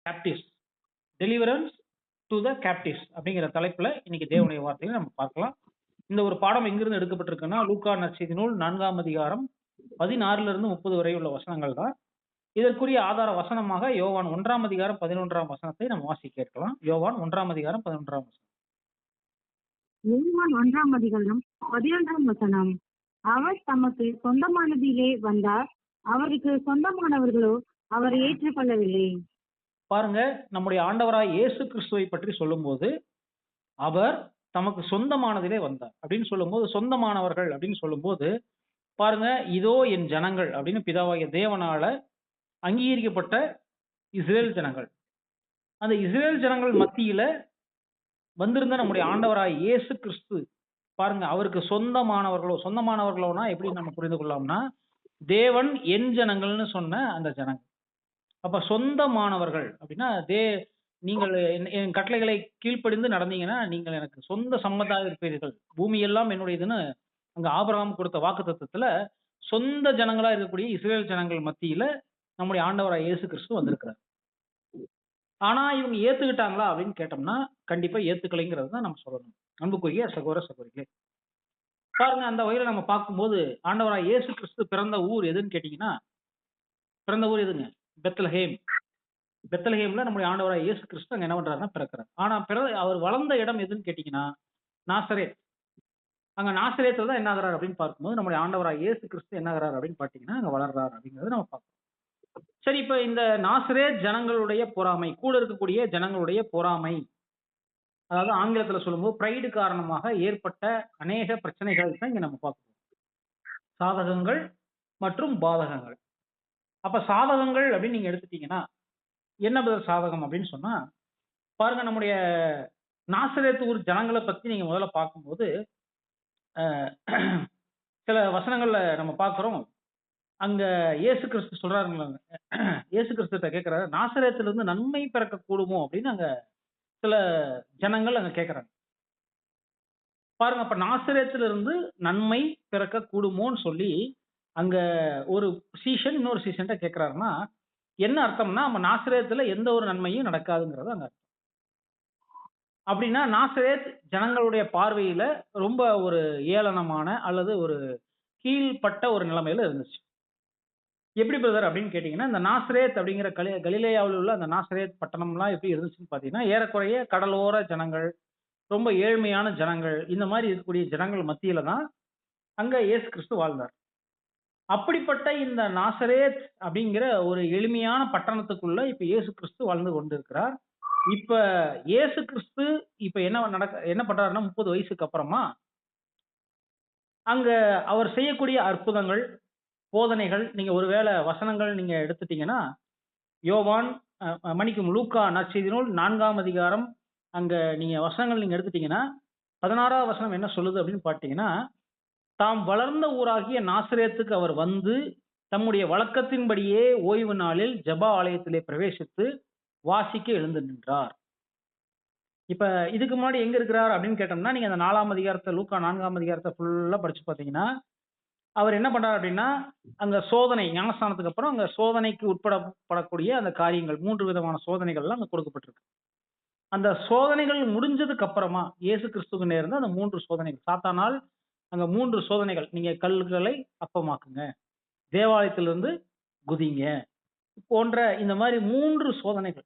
Captives, deliverance to the captives அப்படிங்கிற தலைப்புல இன்னைக்கு தேவனுடைய வார்த்தைகளை நம்ம பார்க்கலாம். இந்த ஒரு பாடம் எங்கிருந்து எடுக்கப்பட்டிருக்குன்னா, லூக்கா நற்செய்தி நூல் 4ஆம் அதிகாரம் 16 இருந்து 30 வரை உள்ள வசனங்கள் தான். இதற்குரிய ஆதார வசனமாக யோவான் 1ஆம் அதிகாரம் 11ஆம் வசனத்தை நம்ம வாசிக்க கேட்கலாம். யோவான் 1ஆம் அதிகாரம் 11ஆம் வசனம். யோவான் 1ஆம் அதிகாரம் 11ஆம் வசனம். அவர் தமக்கு சொந்தமானதிலே வந்தார், அவருக்கு சொந்தமானவர்களோ அவரை ஏற்றுக்கொள்ளவில்லை. பாருங்க, நம்முடைய ஆண்டவராய் இயேசு கிறிஸ்துவை பற்றி சொல்லும்போது, அவர் தமக்கு சொந்தமானதிலே வந்தார் அப்படின்னு சொல்லும்போது, சொந்தமானவர்கள் அப்படின்னு சொல்லும்போது, பாருங்க, இதோ என் ஜனங்கள் அப்படின்னு பிதாவாகிய தேவனால அங்கீகரிக்கப்பட்ட இஸ்ரேல் ஜனங்கள். அந்த இஸ்ரேல் ஜனங்கள் மத்தியில வந்திருந்த நம்முடைய ஆண்டவராய் இயேசு கிறிஸ்து, பாருங்க, அவருக்கு சொந்தமானவர்களோனா எப்படி நம்ம புரிந்து கொள்ளலாம்னா, தேவன் என் ஜனங்கள்னு சொன்ன அந்த ஜனங்கள். அப்ப சொந்தமானவர்கள் அப்படின்னா, நீங்கள் என் கட்டளைகளை கீழ்ப்படிந்து நடந்தீங்கன்னா நீங்கள் எனக்கு சொந்த சம்மதாக இருப்பீர்கள், பூமி எல்லாம் என்னுடையதுன்னு அங்க ஆபிரகாம் கொடுத்த வாக்குத்தத்தத்துல சொந்த ஜனங்களா இருக்கக்கூடிய இஸ்ரேல் ஜனங்கள் மத்தியில நம்முடைய ஆண்டவராய் இயேசு கிறிஸ்து வந்திருக்கிறார். ஆனா இவங்க ஏத்துக்கிட்டாங்களா அப்படின்னு கேட்டோம்னா, கண்டிப்பா ஏத்துக்கலைங்கிறது தான் நம்ம சொல்லணும். அன்புக்குரிய சகோதர சகோதரிகளே, பாருங்க, அந்த வகையில நம்ம பார்க்கும்போது ஆண்டவராய் இயேசு கிறிஸ்து பிறந்த ஊர் எதுன்னு கேட்டீங்கன்னா, பிறந்த ஊர் எதுங்க? பெத்லஹேம். பெத்லஹேம்ல நம்முடைய ஆண்டவராய் இயேசு கிறிஸ்து அங்க என்ன பண்றாருன்னா பிறக்கிறார். ஆனா அவர் வளர்ந்த இடம் எதுன்னு கேட்டீங்கன்னா, நாசரேத். அங்க நாசரேத்துல தான் என்ன ஆகுறாரு அப்படின்னு பார்க்கும்போது, நம்முடைய ஆண்டவராய் இயேசு கிறிஸ்து என்ன ஆகுறாரு அப்படின்னு பார்த்தீங்கன்னா, அங்க வளர்றாரு அப்படிங்கறத நம்ம பார்க்கணும். சரி, இப்ப இந்த நாசரேத் ஜனங்களுடைய பொறாமை, கூட இருக்கக்கூடிய ஜனங்களுடைய பொறாமை, அதாவது ஆங்கிலத்துல சொல்லும்போது பிரைடு காரணமாக ஏற்பட்ட அநேக பிரச்சனைகள் தான் இங்க நம்ம பார்க்கணும். சாதகங்கள் மற்றும் பாதகங்கள். அப்ப சாதகங்கள் அப்படின்னு நீங்க எடுத்துட்டீங்கன்னா, என்ன பதில் சாதகம் அப்படின்னு சொன்னா, பாருங்க, நம்முடைய நாசரேத் ஊர் ஜனங்களை பத்தி நீங்க முதல்ல பார்க்கும்போது, சில வசனங்கள்ல நம்ம பார்க்கிறோம். அங்க இயேசு கிறிஸ்து சொல்றாருங்களாங்க, இயேசு கிறிஸ்துட்ட கேட்கிறாரு, நாசரேத்துல இருந்து நன்மை பிறக்க கூடுமோ அப்படின்னு அங்க சில ஜனங்கள் அங்க கேட்கறாங்க. பாருங்க, அப்ப நாசரேத்துல இருந்து நன்மை பிறக்க கூடுமோன்னு சொல்லி அங்க ஒரு சீஷன் இன்னொரு சீஷன்ட்ட கேட்கிறாருன்னா, என்ன அர்த்தம்னா, நம்ம நாசரேத்துல எந்த ஒரு நன்மையும் நடக்காதுங்கிறது அங்க அர்த்தம். அப்படின்னா நாசரேத் ஜனங்களுடைய பார்வையில ரொம்ப ஒரு ஏளனமான அல்லது ஒரு கீழ்ப்பட்ட ஒரு நிலைமையில இருந்துச்சு. எப்படி பிரதர் அப்படின்னு கேட்டீங்கன்னா, இந்த நாசரேத் அப்படிங்கிற கலிலேயாவில் உள்ள அந்த நாசரேத் பட்டணம்லாம் எப்படி இருந்துச்சுன்னு பாத்தீங்கன்னா, ஏறக்குறைய கடலோர ஜனங்கள், ரொம்ப ஏழ்மையான ஜனங்கள், இந்த மாதிரி இருக்கக்கூடிய ஜனங்கள் மத்தியில தான் அங்க இயேசு கிறிஸ்து வாழ்ந்தார். அப்படிப்பட்ட இந்த நாசரேத் அப்படிங்கிற ஒரு எளிமையான பட்டணத்துக்குள்ள இப்ப இயேசு கிறிஸ்து வாழ்ந்து கொண்டிருக்கிறார். இப்ப இயேசு கிறிஸ்து இப்ப என்ன பண்றாருன்னா, 30 வயசுக்கு அப்புறமா அங்க அவர் செய்யக்கூடிய அற்புதங்கள், போதனைகள், நீங்க ஒருவேளை வசனங்கள் நீங்க எடுத்துட்டீங்கன்னா, யோவான் மன்னிக்கவும், லூக்கா நற்செய்தி நூல் 4ஆம் அதிகாரம், அங்க நீங்க வசனங்கள் நீங்க எடுத்துட்டீங்கன்னா, 16ஆவது வசனம் என்ன சொல்லுது அப்படின்னு பார்த்தீங்கன்னா, தாம் வளர்ந்த ஊராகிய நாசரேத்துக்கு அவர் வந்து தம்முடைய வழக்கத்தின்படியே ஓய்வு நாளில் ஜெப ஆலயத்திலே பிரவேசித்து வாசிக்க எழுந்து நின்றார். இப்ப இதுக்கு முன்னாடி எங்க இருக்கிறார் அப்படின்னு கேட்டோம்னா, நீங்க அந்த 4ஆம் அதிகாரத்தை, லூக்கா 4ஆம் அதிகாரத்தை ஃபுல்லா படிச்சு பார்த்தீங்கன்னா, அவர் என்ன பண்றாரு அப்படின்னா, அங்க சோதனை, ஞானஸ்தானத்துக்கு அப்புறம் அங்க சோதனைக்கு உட்படப்படக்கூடிய அந்த காரியங்கள், 3 விதமான சோதனைகள்லாம் அங்க கொடுக்கப்பட்டிருக்கு. அந்த சோதனைகள் முடிஞ்சதுக்கு அப்புறமா இயேசு கிறிஸ்துவுக்கு நேர்ந்த அந்த 3 சோதனைகள், சாத்தானால் அங்க 3 சோதனைகள், நீங்க கல்லுகளை அப்பமாக்குங்க, தேவாலயத்திலிருந்து குதிங்க போன்ற இந்த மாதிரி 3 சோதனைகள்.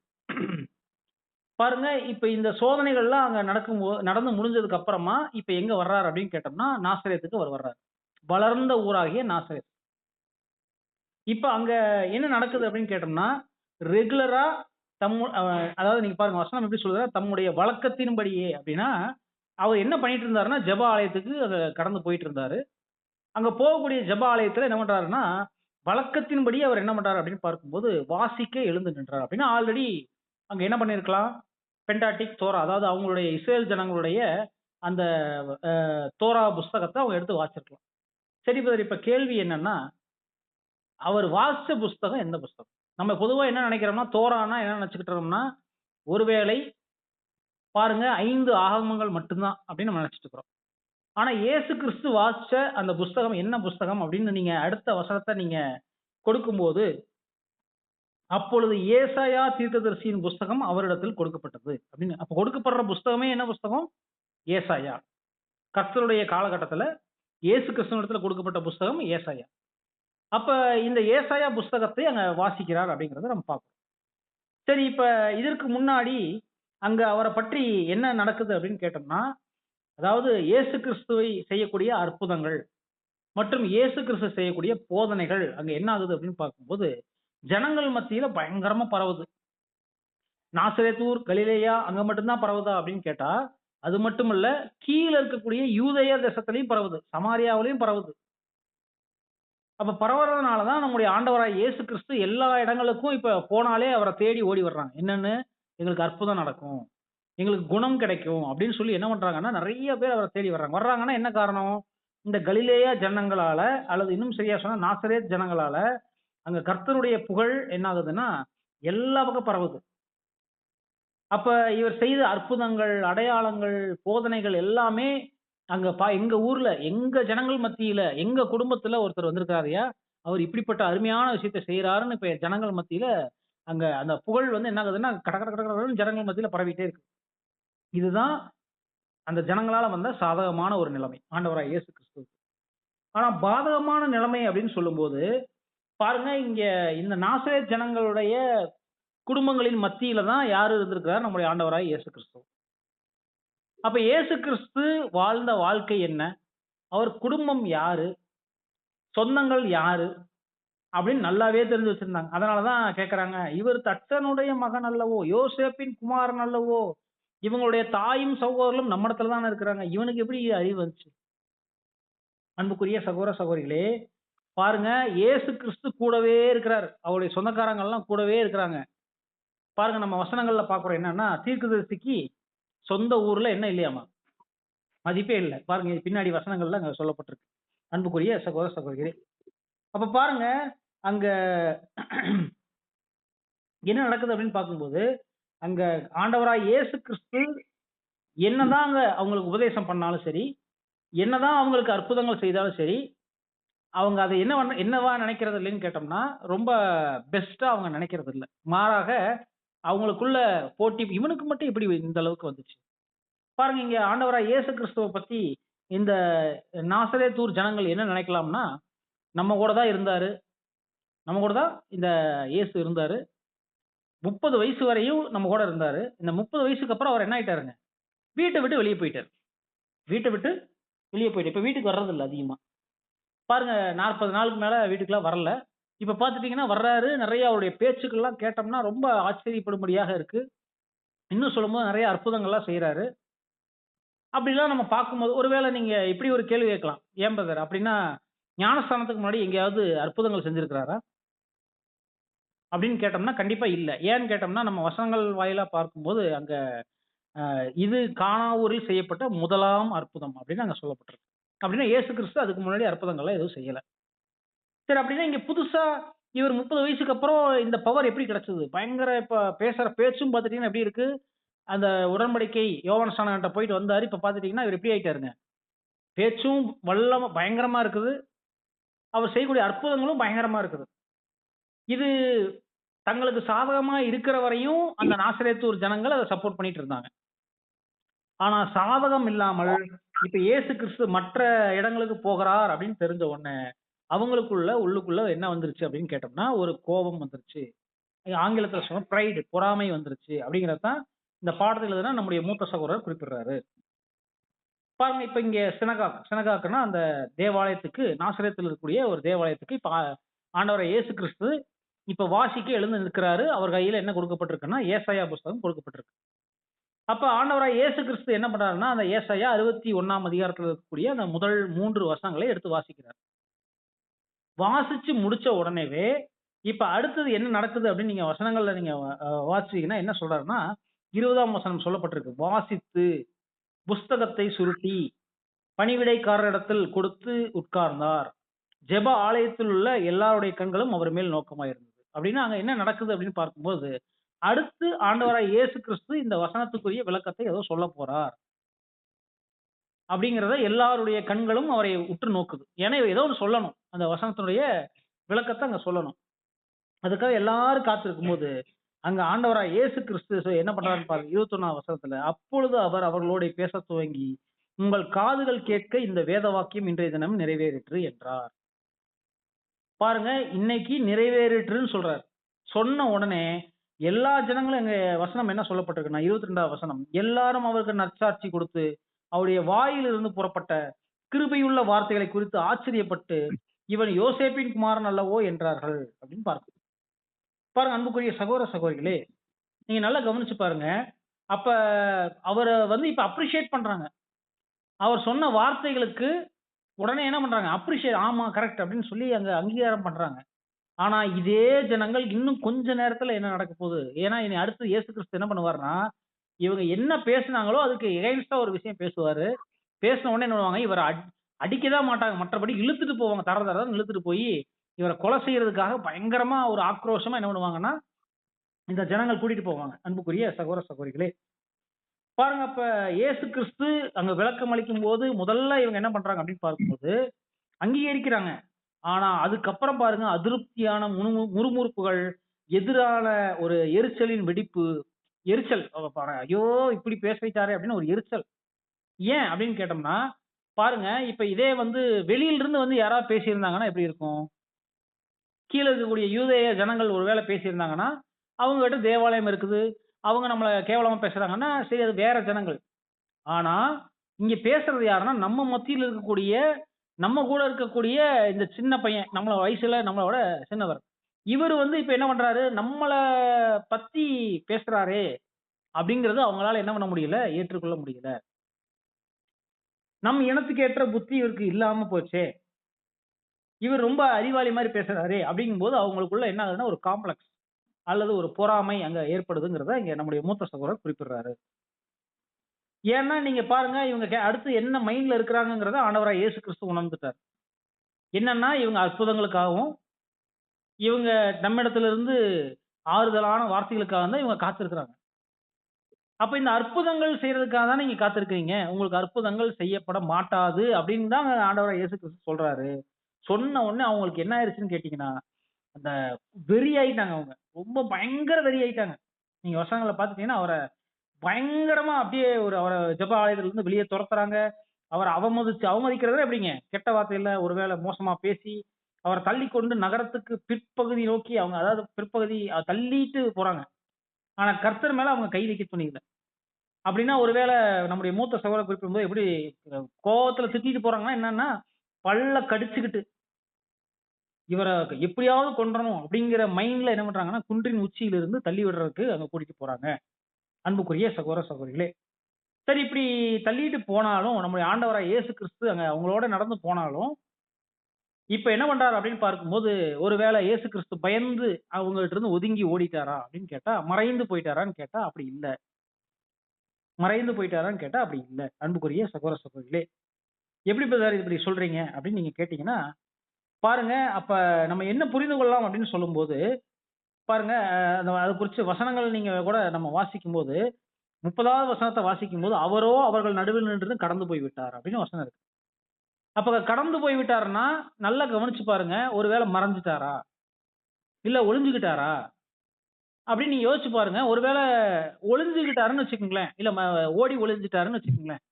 பாருங்க, இப்ப இந்த சோதனைகள்லாம் அங்க நடந்து முடிஞ்சதுக்கு அப்புறமா இப்ப எங்க வர்றாரு அப்படின்னு கேட்டோம்னா, நாசரேத்துக்கு அவர் வர்றாரு. வளர்ந்த ஊராகிய நாசரேத். இப்ப அங்க என்ன நடக்குது அப்படின்னு கேட்டோம்னா, ரெகுலரா அதாவது நீங்க பாருங்க, வசனம் எப்படி சொல்லுது, தம்முடைய வழக்கத்தின்படியே அப்படின்னா, அவர் என்ன பண்ணிட்டு இருந்தாருன்னா, ஜெப ஆலயத்துக்கு கடந்து போயிட்டு இருந்தாரு. அங்க போகக்கூடிய ஜெப ஆலயத்துல என்ன பண்றாருன்னா, வழக்கத்தின்படி அவர் என்ன பண்றாரு அப்படின்னு பார்க்கும்போது, வாசிக்க எழுந்து நின்றார். அப்படின்னா ஆல்ரெடி அங்க என்ன பண்ணிருக்கலாம், பென்டாட்டிக் தோரா, அதாவது அவங்களுடைய இஸ்ரேல் ஜனங்களுடைய அந்த தோரா புஸ்தகத்தை அவங்க எடுத்து வாசிச்சிருக்கலாம். சரி பிரதர், இப்ப கேள்வி என்னன்னா, அவர் வாசிச்ச புஸ்தகம் எந்த புஸ்தகம்? நம்ம பொதுவா என்ன நினைக்கிறோம்னா, தோரானா என்ன நினைச்சுக்கிட்டோம்னா, ஒருவேளை பாருங்க 5 ஆகமங்கள் மட்டும்தான் அப்படின்னு நம்ம நினைச்சிட்டு இருக்கிறோம். ஆனா இயேசு கிறிஸ்து வாசிச்ச அந்த புஸ்தகம் என்ன புஸ்தகம் அப்படின்னு நீங்க அடுத்த வசனத்தை நீங்க கொடுக்கும்போது, அப்பொழுது ஏசாயா தீர்க்கதரிசியின் புஸ்தகம் அவரிடத்தில் கொடுக்கப்பட்டது அப்படின்னு. அப்ப கொடுக்கப்படுற புஸ்தகமே என்ன புஸ்தகம்? ஏசாயா. கர்த்தருடைய காலகட்டத்துல இயேசு கிறிஸ்துவிடத்துல கொடுக்கப்பட்ட புஸ்தகம் ஏசாயா. அப்ப இந்த ஏசாயா புஸ்தகத்தை அங்க வாசிக்கிறார் அப்படிங்கறத நம்ம பார்க்கிறோம். சரி, இப்ப இதற்கு முன்னாடி அங்க அவரை பற்றி என்ன நடக்குது அப்படின்னு கேட்டோம்னா, அதாவது இயேசு கிறிஸ்துவை செய்யக்கூடிய அற்புதங்கள் மற்றும் இயேசு கிறிஸ்து செய்யக்கூடிய போதனைகள் அங்க என்ன ஆகுது அப்படின்னு பார்க்கும்போது, ஜனங்கள் மத்தியில பயங்கரமா பரவுது. நாசரேத்தூர், கலிலேயா அங்க மட்டும்தான் பரவுதா அப்படின்னு கேட்டா, அது மட்டுமல்ல, கீழ இருக்கக்கூடிய யூதேயா தேசத்திலையும் பரவுது, சமாரியாவிலையும் பரவுது. அப்ப பரவுறதுனால தான் நம்முடைய ஆண்டவராய் இயேசு கிறிஸ்து எல்லா இடங்களுக்கும் இப்ப போனாலே அவரை தேடி ஓடி வர்றாங்க. என்னன்னு? எங்களுக்கு அற்புதம் நடக்கும், எங்களுக்கு குணம் கிடைக்கும் அப்படின்னு சொல்லி என்ன பண்றாங்கன்னா, நிறைய பேர் அவரை தேடி வர்றாங்க. வர்றாங்கன்னா என்ன காரணம்? இந்த கலிலேயா ஜனங்களால, அல்லது இன்னும் சரியா சொன்னா நாசரேத் ஜனங்களால அங்க கர்த்தருடைய புகழ் என்ன ஆகுதுன்னா எல்லா பக்கம் பரவுது. அப்ப இவர் செய்த அற்புதங்கள், அடையாளங்கள், போதனைகள் எல்லாமே அங்க எங்க ஊர்ல, எங்க ஜனங்கள் மத்தியில, எங்க குடும்பத்துல ஒருத்தர் வந்திருக்காருயா, அவர் இப்படிப்பட்ட அருமையான விஷயத்த செய்யறாருன்னு இப்ப ஜனங்கள் மத்தியில அங்க அந்த புகழ் வந்து என்ன ஆகுதுன்னா கட கட கட கடன்னு ஜனங்கள் மத்தியில பரவிட்டே இருக்கு. இதுதான் அந்த ஜனங்களால வந்த சாதகமான ஒரு நிலைமை ஆண்டவராய் இயேசு கிறிஸ்து. ஆனா பாதகமான நிலைமை அப்படின்னு சொல்லும்போது பாருங்க, இங்க இந்த நாசரேத் ஜனங்களுடைய குடும்பங்களின் மத்தியில தான் யாரு இருந்திருக்கிறார்? நம்முடைய ஆண்டவராய் இயேசு கிறிஸ்து. அப்ப இயேசு கிறிஸ்து வாழ்ந்த வாழ்க்கை என்ன? அவர் குடும்பம் யாரு? சொந்தங்கள் யாரு? அப்படின்னு நல்லாவே தெரிஞ்சு வச்சிருந்தாங்க. அதனாலதான் கேட்கறாங்க, இவர் தச்சனுடைய மகன் அல்லவோ? யோசேப்பின் குமாரன் அல்லவோ? இவங்களுடைய தாயும் சகோதரர்களும் நம்மிடத்துல தானே இருக்கிறாங்க. இவனுக்கு எப்படி அறிவு வந்துச்சு? அன்புக்குரிய சகோதர சகோதரிகளே, பாருங்க, இயேசு கிறிஸ்து கூடவே இருக்கிறார். அவருடைய சொந்தக்காரங்க எல்லாம் கூடவே இருக்கிறாங்க. பாருங்க, நம்ம வசனங்கள்ல பாக்குறோம் என்னன்னா, தீர்க்கதரிசிக்கு சொந்த ஊர்ல என்ன இல்லையாமா? மதிப்பே இல்ல. பாருங்க, இது பின்னாடி வசனங்கள்ல அங்க சொல்லப்பட்டிருக்கு. அன்புக்குரிய சகோதர சகோதரிகளே, அப்ப பாருங்க, அங்க என்ன நடக்குது அப்படின்னு பார்க்கும்போது, அங்க ஆண்டவராய் இயேசு கிறிஸ்து என்னதான் அங்க அவங்களுக்கு உபதேசம் பண்ணாலும் சரி, என்னதான் அவங்களுக்கு அற்புதங்கள் செய்தாலும் சரி, அவங்க அதை என்னவா நினைக்கிறது இல்லைன்னு கேட்டோம்னா, ரொம்ப பெஸ்ட்டா அவங்க நினைக்கிறது இல்ல. மாறாக அவங்களுக்குள்ள போட்டி, இவனுக்கு மட்டும் எப்படி இந்த அளவுக்கு வந்துச்சு? பாருங்க, இங்க ஆண்டவராய் இயேசு கிறிஸ்துவ பத்தி இந்த நாசரேத்தூர் ஜனங்கள் என்ன நினைக்கலாம்னா, நம்ம கூட தான் இருந்தாரு. நம்ம கூட தான் இந்த இயேசு இருந்தாரு. 30 வயசு வரையும் நம்ம கூட இருந்தாரு. இந்த 30 வயசுக்கு அப்புறம் அவர் என்ன ஆயிட்டாருங்க? வீட்ட விட்டு வெளிய போயிட்டாரு. வீட்ட விட்டு வெளிய போயிட்டாரு. இப்ப வீட்டுக்கு வர்றதில்ல அதிகமா. பாருங்க, 40 நாளுக்கு மேல வீட்டுக்குலாம் வரல. இப்ப பார்த்துட்டீங்கன்னா வர்றாரு. நெறைய அவருடைய பேச்சுக்கள்லாம் கேட்டோம்னா ரொம்ப ஆச்சரியப்படும்படியாக இருக்கு. இன்னும் சொல்லும்போது நெறைய அற்புதங்கள்லாம் செய்றாரு. அப்படிலாம் நம்ம பார்க்கும்போது, ஒருவேளை நீங்க இப்படி ஒரு கேள்வி கேட்கலாம். ஏன் பிரதர்? அப்படின்னா, ஞானஸ்தானத்துக்கு முன்னாடி எங்கேயாவது அற்புதங்கள் செஞ்சிருக்கிறாரா? அப்படின்னு கேட்டோம்னா, கண்டிப்பா இல்ல. ஏன்னு கேட்டோம்னா, நம்ம வசனங்கள் வாயிலா பார்க்கும்போது, அங்க இது கானாவூரில் செய்யப்பட்ட முதலாம் அற்புதம் அப்படின்னு அங்க சொல்லப்பட்டிருக்கு. அப்படின்னா இயேசு கிறிஸ்து அதுக்கு முன்னாடி அற்புதங்கள்லாம் எதுவும் செய்யல. சரி, அப்படின்னா இங்க புதுசா இவர் 30 வயசுக்கு அப்புறம் இந்த பவர் எப்படி கிடைச்சது? பயங்கர இப்ப பேசுற பேச்சும் பார்த்துட்டீங்கன்னா எப்படி இருக்கு? அந்த உடன்படிக்கை யோவான் ஸ்நானன்ட்ட போயிட்டு வந்தாரு. இப்ப பார்த்துட்டீங்கன்னா இவர் எப்படி ஆயிட்டாருங்க? பேச்சும் வல்லம பயங்கரமா இருக்குது. அவர் செய்யக்கூடிய அற்புதங்களும் பயங்கரமா இருக்குது. இது தங்களுக்கு சாதகமா இருக்கிற வரையும் அந்த நாசரேத்தூர் ஜனங்கள் அத சப்போர்ட் பண்ணிட்டு இருந்தாங்க. ஆனா சாதகம் இல்லாமல் இப்ப இயேசு கிறிஸ்து மற்ற இடங்களுக்கு போகிறார் அப்படின்னு தெரிஞ்ச உடனே அவங்களுக்குள்ள உள்ளுக்குள்ள என்ன வந்துருச்சு அப்படின்னு கேட்டோம்னா, ஒரு கோபம் வந்துருச்சு. ஆங்கிலத்துல சொன்னா பிரைடு, பொறாமை வந்துருச்சு அப்படிங்கிறது தான் இந்த பாடத்துல எழுதுனா நம்முடைய மூத்த சகோதரர் குறிப்பிடுறாரு. பாருங்க, இப்ப இங்க சினகாக்குன்னா அந்த தேவாலயத்துக்கு, நாசரேத்தில் இருக்கக்கூடிய ஒரு தேவாலயத்துக்கு இப்ப ஆண்டவராய் இயேசு கிறிஸ்து இப்ப வாசிக்க எழுந்து நிற்கிறாரு. அவர் கையில என்ன கொடுக்கப்பட்டிருக்குன்னா ஏசாயா புஸ்தகம் கொடுக்கப்பட்டிருக்கு. அப்ப ஆண்டவராய் இயேசு கிறிஸ்து என்ன பண்றாருன்னா, அந்த ஏசாயா 61ஆம் அதிகாரத்துல இருக்கக்கூடிய அந்த முதல் 3 வசனங்களை எடுத்து வாசிக்கிறார். வாசிச்சு முடிச்ச உடனேவே இப்ப அடுத்தது என்ன நடக்குது அப்படின்னு நீங்க வசனங்கள்ல நீங்க வாசிச்சீங்கன்னா என்ன சொல்றாருன்னா, 20ஆம் வசனம் சொல்லப்பட்டிருக்கு. வாசித்து புஸ்தகத்தை சுருட்டி பணிவிடைக்காரரிடத்தில் கொடுத்து உட்கார்ந்தார். ஜெப ஆலயத்தில் உள்ள எல்லாருடைய கண்களும் அவர் மேல் நோக்கமா இருந்தது. அப்படின்னா அங்க என்ன நடக்குது அப்படின்னு பார்க்கும்போது, அடுத்து ஆண்டவராய் இயேசு கிறிஸ்து இந்த வசனத்துக்குரிய விளக்கத்தை ஏதோ சொல்ல போறார் அப்படிங்கிறத எல்லாருடைய கண்களும் அவரை உற்று நோக்குது. ஏன்னா இவர் ஏதோ ஒன்று சொல்லணும். அந்த வசனத்தினுடைய விளக்கத்தை அங்க சொல்லணும். அதுக்காக எல்லாரும் காத்திருக்கும் போது அங்க ஆண்டவராய் இயேசு கிறிஸ்து என்ன பண்றாருன்னு பாருங்க. 21ஆம் வசனத்துல, அப்பொழுது அவர் அவர்களோட பேசத் துவங்கி, உங்கள் காதுகள் கேட்க இந்த வேத வாக்கியம் இன்றைய தினம் நிறைவேறிற்று என்றார். பாருங்க, இன்னைக்கு நிறைவேறிற்றுன்னு சொல்றாரு. சொன்ன உடனே எல்லா ஜனங்களும் எங்க வசனம் என்ன சொல்லப்பட்டிருக்குன்னா 22ஆம் வசனம், எல்லாரும் அவருக்கு நற்சாட்சி கொடுத்து அவருடைய வாயிலிருந்து புறப்பட்ட கிருபையுள்ள வார்த்தைகளை குறித்து ஆச்சரியப்பட்டு, இவன் யோசேப்பின் குமாரன் அல்லவோ என்றார்கள் அப்படின்னு பார்க்கிறோம். பாருங்க அன்புக்குரிய சகோதர சகோதரிகளே, நீங்க நல்லா கவனிச்சு பாருங்க. அப்ப அவரை இப்ப அப்ரிஷியேட் பண்றாங்க. அவர் சொன்ன வார்த்தைகளுக்கு உடனே என்ன பண்றாங்க? அப்ரிஷியேட், ஆமா கரெக்ட் அப்படின்னு சொல்லி அங்க அங்கீகாரம் பண்றாங்க. ஆனா இதே ஜனங்கள் இன்னும் கொஞ்ச நேரத்துல என்ன நடக்க போகுது? ஏன்னா இனி அடுத்து இயேசு கிறிஸ்து என்ன பண்ணுவாருன்னா, இவங்க என்ன பேசுனாங்களோ அதுக்கு எகைன்ஸ்டா ஒரு விஷயம் பேசுவாரு. பேசின உடனே என்ன பண்ணுவாங்க? இவர அடிக்கதான் மாட்டாங்க. மற்றபடி இழுத்துட்டு போவாங்க. தர தரன்னு இழுத்துட்டு போய் இவர கொலை செய்யறதுக்காக பயங்கரமா ஒரு ஆக்ரோஷமா என்ன பண்ணுவாங்கன்னா, இந்த ஜனங்கள் கூட்டிட்டு போவாங்க. அன்புக்குரிய சகோதர சகோதரிகளே, பாருங்க அப்ப இயேசு கிறிஸ்து அங்க விளக்கம் அளிக்கும்போது முதல்ல இவங்க என்ன பண்றாங்க அப்படின்னு பார்க்கும்போது அங்கீகரிக்கிறாங்க. ஆனா அதுக்கப்புறம் பாருங்க அதிருப்தியான முறுமுறுப்புகள், எதிரான ஒரு எரிச்சலின் வெடிப்பு, எரிச்சல் பாருங்க, ஐயோ இப்படி பேச வைத்தாரே அப்படின்னு ஒரு எரிச்சல். ஏன் அப்படின்னு கேட்டோம்னா, பாருங்க இப்ப இதே வெளியில இருந்து யாராவது பேசியிருந்தாங்கன்னா எப்படி இருக்கும்? கீழ இருக்கக்கூடிய யூதேய ஜனங்கள் ஒருவேளை பேசியிருந்தாங்கன்னா, அவங்க கிட்ட தேவாலயம் இருக்குது. அவங்க நம்மள கேவலமா பேசுறாங்கன்னா, சரி அது வேற ஜனங்கள். ஆனா, இங்க பேசுறது யாருன்னா, நம்ம மத்தியில இருக்கக்கூடிய, நம்ம கூட இருக்கக்கூடிய இந்த சின்ன பையன், நம்மள வயசுல நம்மளோட சின்னவர். இவரு இப்ப என்ன பண்றாரு? நம்மள பத்தி பேசுறாரே! அப்படிங்கிறது அவங்களால என்ன பண்ண முடியல? ஏற்றுக்கொள்ள முடியல. நம் இனத்துக்கு ஏற்ற புத்தி இவருக்கு இல்லாம போச்சே! இவர் ரொம்ப அறிவாளி மாரி பேசுறாரே! அப்படிங்கும்போது அவங்களுக்குள்ள என்ன ஆகுதுன்னா, ஒரு காம்ப்ளக்ஸ் அல்லது ஒரு பொறாமை அங்க ஏற்படுதுங்கிறத இங்க நம்முடைய மூத்த சகோதரர் குறிப்பிடுறாரு. ஏன்னா நீங்க பாருங்க, இவங்க அடுத்து என்ன மைண்ட்ல இருக்கிறாங்கங்கிறத ஆண்டவராய் இயேசு கிறிஸ்து உணர்ந்துட்டார். என்னன்னா, இவங்க அற்புதங்களுக்காகவும், இவங்க நம்மிடத்திலிருந்து ஆறுதலான வார்த்தைகளுக்காக தான் இவங்க காத்திருக்கிறாங்க. அப்ப இந்த அற்புதங்கள் செய்யறதுக்காக தானே நீங்க காத்திருக்கிறீங்க. உங்களுக்கு அற்புதங்கள் செய்யப்பட மாட்டாது அப்படின்னு தான் ஆண்டவராய் இயேசு கிறிஸ்து சொல்றாரு. சொன்ன உடனே அவங்களுக்கு என்ன ஆயிருச்சுன்னு கேட்டீங்கன்னா, அந்த வெறி ஆயிட்டாங்க அவங்க. ரொம்ப பயங்கர வெறி ஆயிட்டாங்க. நீங்க வசனங்கள பார்த்துட்டீங்கன்னா, அவர பயங்கரமா அப்படியே அவர ஜெப ஆலயத்திலிருந்து வெளியே துரத்துறாங்க. அவர அவமதிக்கிறதுனா எப்படிங்க? கெட்ட வார்த்தையில ஒருவேளை மோசமா பேசி, அவர தள்ளிக்கொண்டு நகரத்துக்கு பிற்பகுதி நோக்கி அவங்க, அதாவது பிற்பகுதி தள்ளிட்டு போறாங்க. ஆனா கர்த்தர் மேல அவங்க கை வைக்க துணியல. அப்படின்னா ஒருவேளை நம்முடைய மூத்த சகோதரர் குறிப்பிடும்போது எப்படி கோவத்துல திட்டிட்டு போறாங்கன்னா என்னன்னா, பல்ல கடிச்சுக்கிட்டு இவர எப்படியாவது கொன்றணும் அப்படிங்கிற மைண்ட்ல என்ன பண்றாங்கன்னா, குன்றின் உச்சியிலிருந்து தள்ளி விடுறதுக்கு அங்க கூட்டிட்டு போறாங்க. அன்புக்குரிய சகோதர சகோதரிகளே. சரி இப்படி தள்ளிட்டு போனாலும், நம்முடைய ஆண்டவராய் இயேசு கிறிஸ்து அங்க அவங்களோட நடந்து போனாலும், இப்ப என்ன பண்றாரு அப்படின்னு பார்க்கும்போது, ஒருவேளை இயேசு கிறிஸ்து பயந்து அவங்ககிட்ட இருந்து ஒதுங்கி ஓடிட்டாரா அப்படின்னு கேட்டா, மறைந்து போயிட்டாரான்னு கேட்டா அப்படி இல்ல. மறைந்து போயிட்டாரான்னு கேட்டா அப்படி இல்ல. அன்புக்குரிய சகோதர சகோதரிகளே. எப்படி பிரதர் இப்படி சொல்றீங்க அப்படின்னு நீங்க கேட்டீங்கன்னா, பாருங்க அப்ப நம்ம என்ன புரிந்து கொள்ளலாம் அப்படின்னு சொல்லும்போது, பாருங்க அது குறிச்சு வசனங்கள் நீங்க கூட நம்ம வாசிக்கும்போது, 30வது வசனத்த வாசிக்கும்போது, அவரோ அவர்கள் நடுவில் நின்று கடந்து போய் விட்டார் அப்படின்னு வசனம் இருக்கு. அப்ப கடந்து போய் விட்டாருன்னா, நல்லா கவனிச்சு பாருங்க. ஒருவேளை மறைஞ்சுட்டாரா? இல்ல ஒளிஞ்சுகிட்டாரா? அப்படின்னு நீங்க யோசிச்சு பாருங்க. ஒருவேளை ஒளிஞ்சுகிட்டாருன்னு வச்சுக்கங்களேன். இல்ல ஓடி ஒளிஞ்சுட்டாருன்னு வச்சுக்கங்களேன்.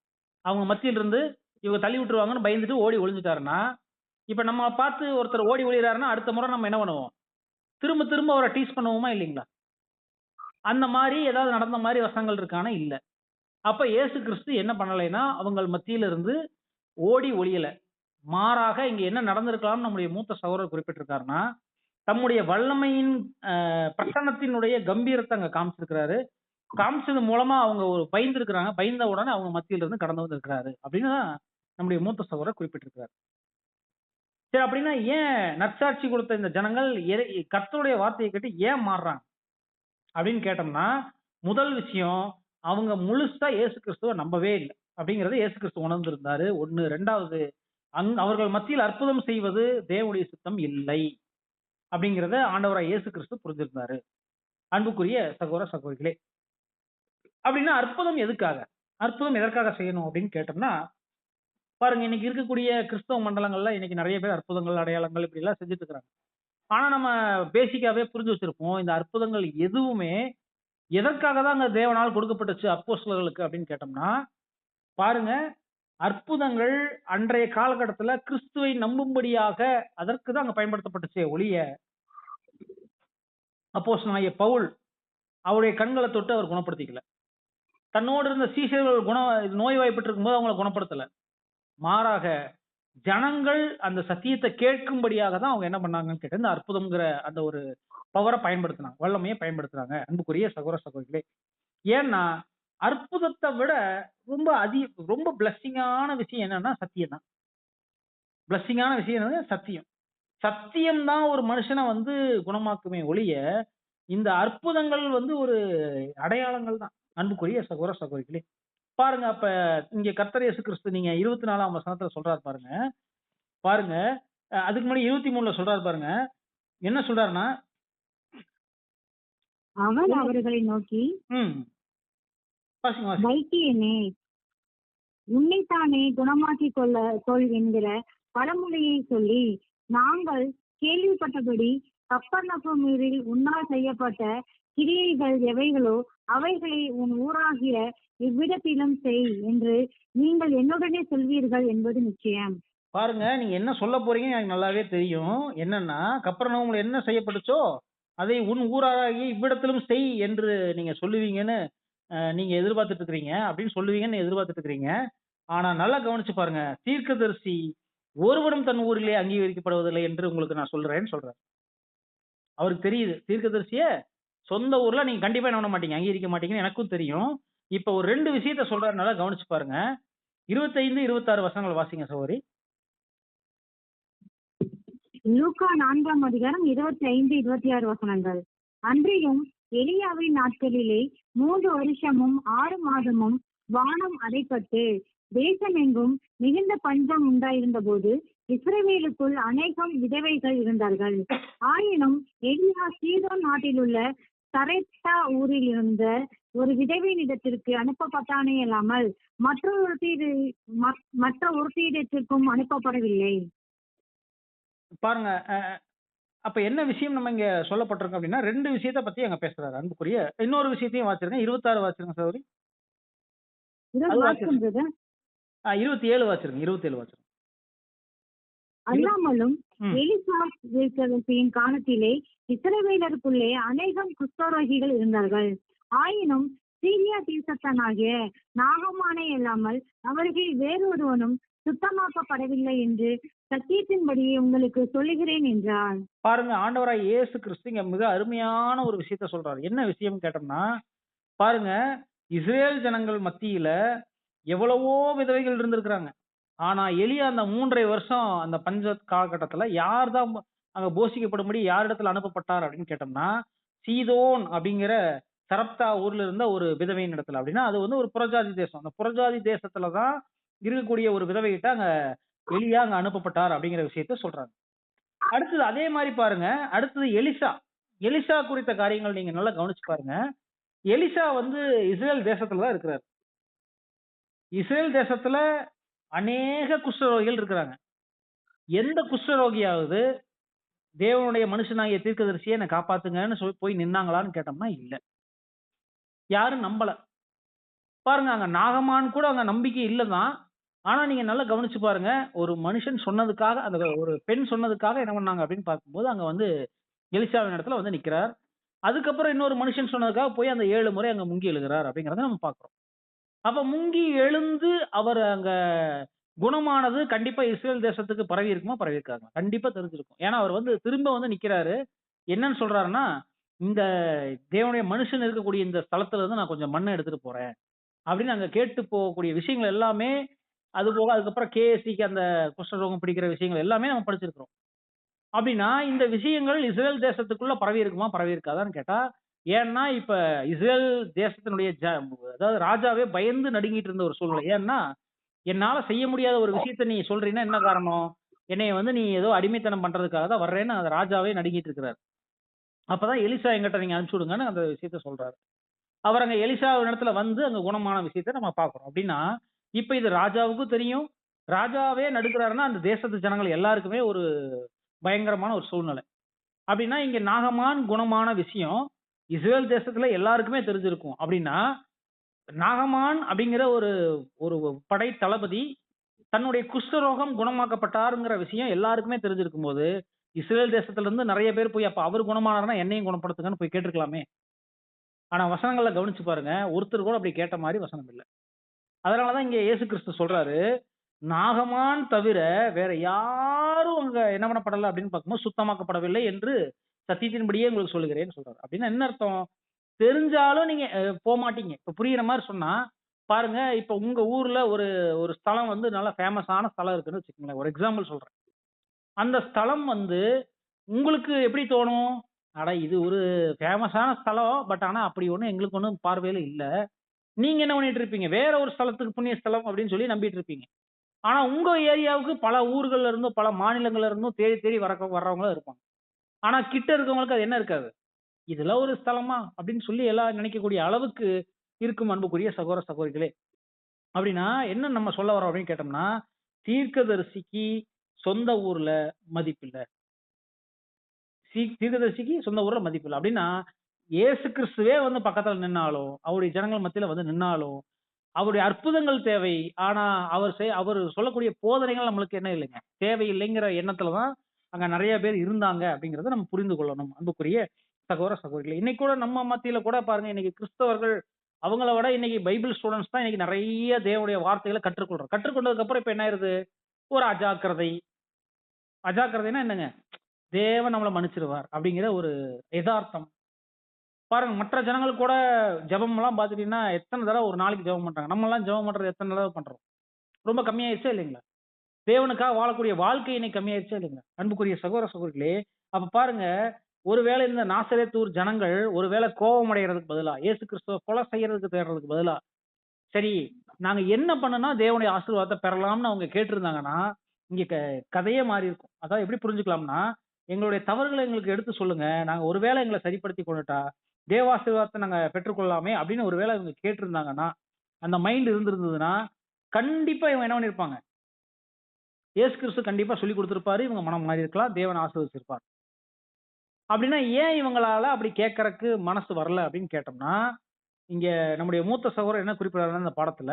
அவங்க மத்தியில இருந்து இவங்க தள்ளி விட்டுருவாங்கன்னு பயந்துட்டு ஓடி ஒளிஞ்சுட்டாருன்னா, இப்ப நம்ம பார்த்து ஒருத்தர் ஓடி ஒளியறாருன்னா, அடுத்த முறை நம்ம என்ன பண்ணுவோம்? திரும்ப திரும்ப அவர டீஸ் பண்ணுவோமா இல்லீங்களா? அந்த மாரி ஏதாவது நடந்த மாரி வசனங்கள் இருக்கான்னா இல்ல. அப்ப இயேசு கிறிஸ்து என்ன பண்ணலைன்னா, அவங்கள் மத்தியில இருந்து ஓடி ஒளியல. மாறாக இங்க என்ன நடந்திருக்கலாம்னு நம்முடைய மூத்த சகோதரர் குறிப்பிட்டிருக்காருன்னா, தம்முடைய வல்லமையின் பிரசன்னத்தினுடைய கம்பீரத்த அங்க காமிச்சிருக்கிறாரு. காமிச்சது மூலமா அவங்க ஒரு பயந்திருக்கிறாங்க. பயந்த உடனே அவங்க மத்தியில இருந்து கடந்து வந்திருக்கிறாரு. அப்படின்னு தான் நம்முடைய மூத்த சகோதரர் குறிப்பிட்டிருக்கிறார். சரி அப்படின்னா ஏன் நற்சாட்சி கொடுத்த இந்த ஜனங்கள் கர்த்தருடைய வார்த்தையை கேட்டு ஏன் மாறுறாங்க? அப்படின்னு கேட்டோம்னா, முதல் விஷயம் அவங்க முழுசா இயேசு கிறிஸ்துவ நம்பவே இல்ல. அப்படிங்கிறத இயேசு கிறிஸ்து உணர்ந்திருந்தாரு. 1. 2வது அவர்கள் மத்தியில் அற்புதம் செய்வது தேவனுடைய சித்தம் இல்லை. அப்படிங்கிறத ஆண்டவராய் இயேசு கிறிஸ்து புரிஞ்சிருந்தாரு. அன்புக்குரிய சகோதர சகோதரிகளே. அப்படின்னா அற்புதம் எதுக்காக? அற்புதம் எதற்காக செய்யணும் அப்படின்னு கேட்டோம்னா, பாருங்க இன்னைக்கு இருக்கக்கூடிய கிறிஸ்தவ மண்டலங்கள்ல இன்னைக்கு நெறைய பேர் அற்புதங்கள், அடையாளங்கள் இப்படி எல்லாம் செஞ்சுட்டு இருக்காங்க. ஆனா நம்ம பேசிக்காவே புரிஞ்சு வச்சிருப்போம். இந்த அற்புதங்கள் எதுவுமே எதற்காக தான் அந்த தேவனால் கொடுக்கப்பட்டுச்சு அப்போஸ்தலர்களுக்கு அப்படின்னு கேட்டோம்னா, பாருங்க அற்புதங்கள் அன்றைய காலகட்டத்துல கிறிஸ்துவை நம்பும்படியாக அதற்கு தான் அங்க பயன்படுத்தப்பட்டுச்சே ஒழிய, அப்போஸ்தலனாகிய பவுல் அவருடைய கண்கள தொட்டு அவர் குணப்படுத்திக்கல. தன்னோடு இருந்த சீஷர்கள் நோய்வாய்ப்பட்டிருக்கும் போது அவங்கள குணப்படுத்தல. மாறாக ஜனங்கள் அந்த சத்தியத்தை கேட்கும்படியாக தான் அவங்க என்ன பண்ணாங்கன்னு கேட்டா, இந்த அற்புதம்ங்கிற அந்த ஒரு பவர பயன்படுத்துனாங்க. வல்லமைய பயன்படுத்துனாங்க. அன்புக்குரிய சகோதர சகோதரிகளே. ஏன்னா, அற்புதத்த விட ரொம்ப பிளெஸ்ஸிங்கான விஷயம் என்னன்னா சத்தியம் தான். பிளெஸ்ஸிங்கான விஷயம் என்னது? சத்தியம். சத்தியம் தான் ஒரு மனுஷன வந்து குணமாக்குமே ஒழிய, இந்த அற்புதங்கள் வந்து ஒரு அடையாளங்கள் தான். அன்புக்குரிய சகோதர சகோதரிகளே. பாருங்க அப்ப இங்க கர்த்தர் இயேசு கிறிஸ்து நீங்க 24ஆம் வசனத்துல சொல்றாரு பாருங்க. பாருங்க அதுக்கு முன்னாடி 23ல சொல்றாரு பாருங்க. என்ன சொல்றாருன்னா, அவர் அவர்களை நோக்கி, ம். வாசிங்க, வாசிங்க. வைத்தியனே, உன்னைத்தானே குணமாக்கிக் கொள் என்கிற பழமொழியை சொல்லி, நாங்கள் கேள்விப்பட்டபடி கப்பர்நகூமில் உன்னால் செய்யப்பட்ட கிரியைகள் எவைகளோ அவைகளை உன் ஊராகிய இவ்விடத்திலும் செய் என்று நீங்கள் என்னுடனே சொல்வீர்கள் என்பது நிச்சயம். பாருங்க நீங்க என்ன சொல்ல போறீங்கன்னு எனக்கு நல்லாவே தெரியும். என்னன்னா, கப்பர்நகூம்ல என்ன செய்யப்பட்டுச்சோ, அதை உன் ஊராகிய இவ்விடத்திலும் செய் என்று நீங்க சொல்லுவீங்கன்னு நீங்க எதிர்பார்த்துட்டு இருக்கிறீங்க. அப்படின்னு சொல்லுவீங்கன்னு எதிர்பார்த்துட்டு இருக்கிறீங்க. ஆனா நல்லா கவனிச்சு பாருங்க. தீர்க்கதரிசி ஒருவனும் தன் ஊரிலே அங்கீகரிக்கப்படுவதில்லை என்று உங்களுக்கு நான் சொல்றேன்னு சொல்றாரு. அவருக்கு தெரியுது. தீர்க்கதரிசிய சொந்த ஊர்ல நீங்க கண்டிப்பா என்ன பண்ண மாட்டீங்க, அங்கீகரிக்க மாட்டீங்கன்னு எனக்கும் தெரியும். இப்ப ஒரு 2 விஷயத்த சொல்றாரு நல்லா கவனிச்சு பாருங்க. 25, 26 வசனங்கள் வாசிங்க சகோதரி. லூக்கா 4ஆம் அதிகாரம் 25, 26 வசனங்கள். அன்றியும் எலியாவின் நாட்களிலே 3 வருஷமும் 6 மாதமும் வானம் அடைபட்டு தேசமெங்கும் மிகுந்த பஞ்சம் உண்டாயிருந்த போது இஸ்ரவேலுக்குள் அநேகம் விதவைகள் இருந்தார்கள். ஆயினும் எலியா சீதோன் நாட்டிலுள்ள சரெப்தா ஊரில் இருந்த ஒரு விதவையினிடத்திற்கு அனுப்பப்பட்டானே அல்லாமல் மற்ற ஒருத்தியிடத்திற்கும் அனுப்பப்படவில்லை. பாருங்க அப்ப என்ன விஷயம் நம்ம இங்க சொல்லப்பட்டிருக்கு அப்படின்னா, 2 விஷயத்த பத்தி அங்க பேசுறாரு அன்புக்குரிய. இன்னொரு விஷயத்தையும் வாசிருங்க. 26 வாசிருங்க சகோதரி. அது வாசிருங்க. 27 வாசிருங்க. 27 வாசிருங்க. அல்லாமலும் ம். எலிசா தீர்க்கதரிசியின் காலத்திலே இஸ்ரவேலருக்குள்ளே அநேகம் குஷ்டரோகிகள் இருந்தார்கள். ஆயினும் சீரியா தேசத்தனாகிய நாகமானை அல்லாமல் அவர்கள் வேறொருவனும் சுத்தமாக்கப்படவில்லை என்று சத்தியத்தின்படியே உங்களுக்கு சொல்லுகிறேன் என்றார். பாருங்க ஆண்டவராய் இயேசு கிறிஸ்து இங்க மிக அருமையான ஒரு விஷயத்த சொல்றாரு. என்ன விஷயம் கேட்டோம்னா, பாருங்க இஸ்ரேல் ஜனங்கள் மத்தியில எவ்வளவோ விதவைகள் இருந்திருக்கிறாங்க. ஆனா எலியா அந்த 3 1/2 வருஷம் அந்த பஞ்ச காலகட்டத்துல யார் தான் அங்க போஷிக்கப்படும்படி யாரிடத்துல அனுப்பப்பட்டார் அப்படின்னு கேட்டோம்னா, சீதோன் அப்படிங்கிற சரப்தா ஊர்ல இருந்த ஒரு விதவையின் இடத்துல. அப்படின்னா அது வந்து ஒரு புறஜாதி தேசம். அந்த புறஜாதி தேசத்துல தான் இருக்கக்கூடிய ஒரு விதவைகிட்ட அங்க எலியா அங்க அனுப்பப்பட்டார் அப்படிங்கிற விஷயத்த சொல்றாங்க. அடுத்தது அதே மாதிரி பாருங்க, அடுத்தது எலிசா. எலிசா குறித்த காரியங்கள் நீங்க நல்லா கவனிச்சு பாருங்க. எலிசா வந்து இஸ்ரேல் தேசத்துல தான் இருக்கிறார். இஸ்ரேல் தேசத்துல அநேக குஷ்டரோகிகள் இருக்கிறாங்க. எந்த குஷ்டரோகியாவது தேவனுடைய மனுஷனாகிய தீர்க்கதரிசியே என்ன காப்பாத்துங்கன்னு சொல்லி போய் நின்னாங்களான்னு கேட்டோம்னா இல்ல. யாரும் நம்பல. பாருங்க அங்க நாகமான் கூட அங்க நம்பிக்கை இல்லதான். ஆனா நீங்க நல்லா கவனிச்சு பாருங்க. ஒரு மனுஷன் சொன்னதுக்காக அந்த ஒரு பெண் சொன்னதுக்காக என்ன பண்ணாங்க அப்படின்னு பார்க்கும்போது அங்க வந்து எலிசாவின் இடத்துல வந்து நிக்கிறார். அதுக்கப்புறம் இன்னொரு மனுஷன் சொன்னதுக்காக போய் அந்த 7 முறை அங்க முங்கி எழுகிறார் அப்படிங்கிறத நம்ம பார்க்கிறோம். அப்ப முங்கி எழுந்து அவர் அங்க குணமானது கண்டிப்பா இஸ்ரேல் தேசத்துக்கு பரவி இருக்குமா? பரவி இருக்காங்க. கண்டிப்பா தெரிஞ்சிருக்கும். ஏன்னா அவர் வந்து திரும்ப வந்து நிக்கிறாரு. என்னன்னு சொல்றாருன்னா, இந்த தேவனுடைய மனுஷன் இருக்கக்கூடிய இந்த ஸ்தலத்துல இருந்து நான் கொஞ்சம் மண்ண எடுத்துட்டு போறேன். அப்படின்னு அங்க கேட்டு போகக்கூடிய விஷயங்கள் எல்லாமே, அதுபோக அதுக்கப்புறம் கேஎஸ்சிக்கு அந்த குஷ்டரோகம் பிடிக்கிற விஷயங்கள் எல்லாமே நம்ம படிச்சிருக்கிறோம். அப்படின்னா இந்த விஷயங்கள் இஸ்ரேல் தேசத்துக்குள்ள பரவி இருக்குமா? பரவி இருக்காதான்னு கேட்டா, ஏன்னா இப்ப இஸ்ரேல் தேசத்தினுடைய அதாவது ராஜாவே பயந்து நடுங்கிட்டு இருந்த ஒரு சூழ்நிலை. ஏன்னா, என்னால செய்ய முடியாத ஒரு விஷயத்த நீ சொல்றீன்னா என்ன காரணம்? என்னைய வந்து நீ ஏதோ அடிமைத்தனம் பண்றதுக்காக தான் வர்றேன்னு அந்த ராஜாவே நடுங்கிட்டு இருக்கிறாரு. அப்பதான் எலிசா என்கிட்ட நீங்க அனுப்பிச்சு விடுங்கன்னு அந்த விஷயத்த சொல்றாரு. அவர் அங்க எலிசா இடத்துல வந்து அங்க குணமான விஷயத்த நம்ம பார்க்கிறோம். அப்படின்னா, இப்ப இது ராஜாவுக்கும் தெரியும். ராஜாவே நடுக்குறாருன்னா அந்த தேசத்து ஜனங்கள் எல்லாருக்குமே ஒரு பயங்கரமான ஒரு சூழ்நிலை. அப்படின்னா இங்க நாகமான் குணமான விஷயம் இஸ்ரேல் தேசத்துல எல்லாருக்குமே தெரிஞ்சிருக்கும். அப்படின்னா நாகமான் அப்படிங்கிற ஒரு ஒரு படை தளபதி தன்னுடைய குஷ்டரோகம் குணமாக்கப்பட்டாருங்கிற விஷயம் எல்லாருக்குமே தெரிஞ்சிருக்கும் போது இஸ்ரேல் தேசத்துல இருந்து நிறைய பேர் போய் அப்ப அவர் குணமானார்னா என்னையும் குணப்படுத்துங்கன்னு போய் கேட்டிருக்கலாமே. ஆனா வசனங்கள்ல கவனிச்சு பாருங்க, ஒருத்தர் கூட அப்படி கேட்ட மாதிரி வசனம் இல்லை. அதனாலதான் இங்க இயேசு கிறிஸ்து சொல்றாரு, நாகமான் தவிர வேற யாரும் அங்க என்ன பண்ணப்படல அப்படின்னு பார்க்கும்போது சுத்தமாக்கப்படவில்லை என்று சத்தியத்தின்படியே உங்களுக்கு சொல்லுகிறேன்னு சொல்றாரு. அப்படின்னா என்ன அர்த்தம்? தெரிஞ்சாலும் நீங்க போக மாட்டீங்க. இப்ப புரியுற மாதிரி சொன்னா பாருங்க, இப்ப உங்க ஊர்ல ஒரு ஒரு ஸ்தலம் வந்து நல்ல ஃபேமஸான ஸ்தலம் இருக்குன்னு வச்சுக்கோங்களேன். ஒரு எக்ஸாம்பிள் சொல்றேன். அந்த ஸ்தலம் வந்து உங்களுக்கு எப்படி தோணும்? அட இது ஒரு ஃபேமஸான ஸ்தலம். பட் ஆனா அப்படி ஒண்ணும் எங்களுக்கு ஒண்ணும் பார்வையில இல்ல. நீங்க என்ன பண்ணிட்டு இருப்பீங்க? வேற ஒரு ஸ்தலத்துக்கு புண்ணிய ஸ்தலம் அப்படின்னு சொல்லி நம்பிட்டு இருப்பீங்க. ஆனா உங்க ஏரியாவுக்கு பல ஊர்கள்ல இருந்தும் பல மாநிலங்கள்ல இருந்தும் தேடி தேடி வர்றவங்களும் இருப்பாங்க. ஆனா கிட்ட இருக்கவங்களுக்கு அது என்ன இருக்காது? இதெல்லாம் ஒரு ஸ்தலமா அப்படின்னு சொல்லி எல்லாம் நினைக்கக்கூடிய அளவுக்கு இருக்கும் அன்புக்குரிய சகோதர சகோதரிகளே. அப்படின்னா என்ன நம்ம சொல்ல வரோம் அப்படின்னு கேட்டோம்னா, தீர்க்கதரிசிக்கு சொந்த ஊர்ல மதிப்பில்ல. தீர்க்கதரிசிக்கு சொந்த ஊர்ல மதிப்பில்ல. அப்படின்னா இயேசு கிறிஸ்துவே வந்து பக்கத்துல நின்னாலும், அவருடைய ஜனங்கள் மத்தியில வந்து நின்னாலும், அவருடைய அற்புதங்கள் தேவை. ஆனா அவர் சொல்லக்கூடிய போதனைகள் நம்மளுக்கு என்ன இல்லைங்க, தேவையில்லைங்கிற எண்ணத்துல தான் அங்க நிறைய பேர் இருந்தாங்க அப்படிங்கறத நம்ம புரிந்து கொள்ளணும் அன்புக்குரிய சகோதர சகோதரிகளே. இன்னைக்கு கூட நம்ம மத்தியில கூட பாருங்க, இன்னைக்கு கிறிஸ்தவர்கள் அவங்கள விட இன்னைக்கு பைபிள் ஸ்டூடெண்ட்ஸ் தான் இன்னைக்கு நிறைய தேவனுடைய வார்த்தைகளை கற்றுக்கொள்றோம். கற்றுக்கொண்டதுக்கு அப்புறம் இப்ப என்ன ஆயிருது? ஒரு அஜாக்கிரதை. அஜாக்கிரதைன்னா என்னங்க? தேவன் நம்மளை மன்னிச்சிருவார் அப்படிங்கிற ஒரு யதார்த்தம். பாருங்க, மற்ற ஜனங்கள் கூட ஜெபம் எல்லாம் பாத்துட்டீங்கன்னா எத்தனை தடவை ஒரு நாளைக்கு ஜெபம் பண்றாங்க. நம்ம எல்லாம் ஜெபம் பண்றது எத்தனை தடவை பண்றோம்? ரொம்ப கம்மியாயிருச்சா இல்லைங்களா? தேவனுக்காக வாழக்கூடிய வாழ்க்கை இன்னைக்கு கம்மியாயிருச்சா இல்லைங்களா? அன்புக்குரிய சகோதர சகோதரிகளே, அப்ப பாருங்க, ஒருவேளை இந்த நாசரேத்தூர் ஜனங்கள் ஒருவேளை கோபம் அடைகிறதுக்கு பதிலா இயேசு கிறிஸ்துவ கொலை செய்யறதுக்கு தேடுறதுக்கு பதிலா சரி நாங்க என்ன பண்ணுனா தேவனுடைய ஆசீர்வாதத்தை பெறலாம்னு அவங்க கேட்டிருந்தாங்கன்னா இங்க கதையே மாறி இருக்கும். அதாவது எப்படி புரிஞ்சுக்கலாம்னா, எங்களுடைய தவறுகளை எங்களுக்கு எடுத்து சொல்லுங்க, நாங்க ஒருவேளை எங்களை சரிப்படுத்தி கொண்டுட்டா தேவாசீர்வாதத்தை நாங்க பெற்றுக்கொள்ளலாமே அப்படின்னு ஒருவேளை இவங்க கேட்டிருந்தாங்கன்னா, அந்த மைண்ட் இருந்திருந்ததுன்னா கண்டிப்பா இவங்க என்ன பண்ணிருப்பாங்க? இயேசு கிறிஸ்து கண்டிப்பா சொல்லி கொடுத்திருப்பாரு, இவங்க மனம் மாறி இருக்கலாம், தேவன் ஆசீர்வதிச்சிருப்பார். அப்படின்னா ஏன் இவங்களால அப்படி கேட்கறக்கு மனசு வரல அப்படின்னு கேட்டோம்னா, இங்க நம்முடைய மூத்த சகோதரர் என்ன குறிப்பிடுறாருன்னா இந்த பாடத்துல,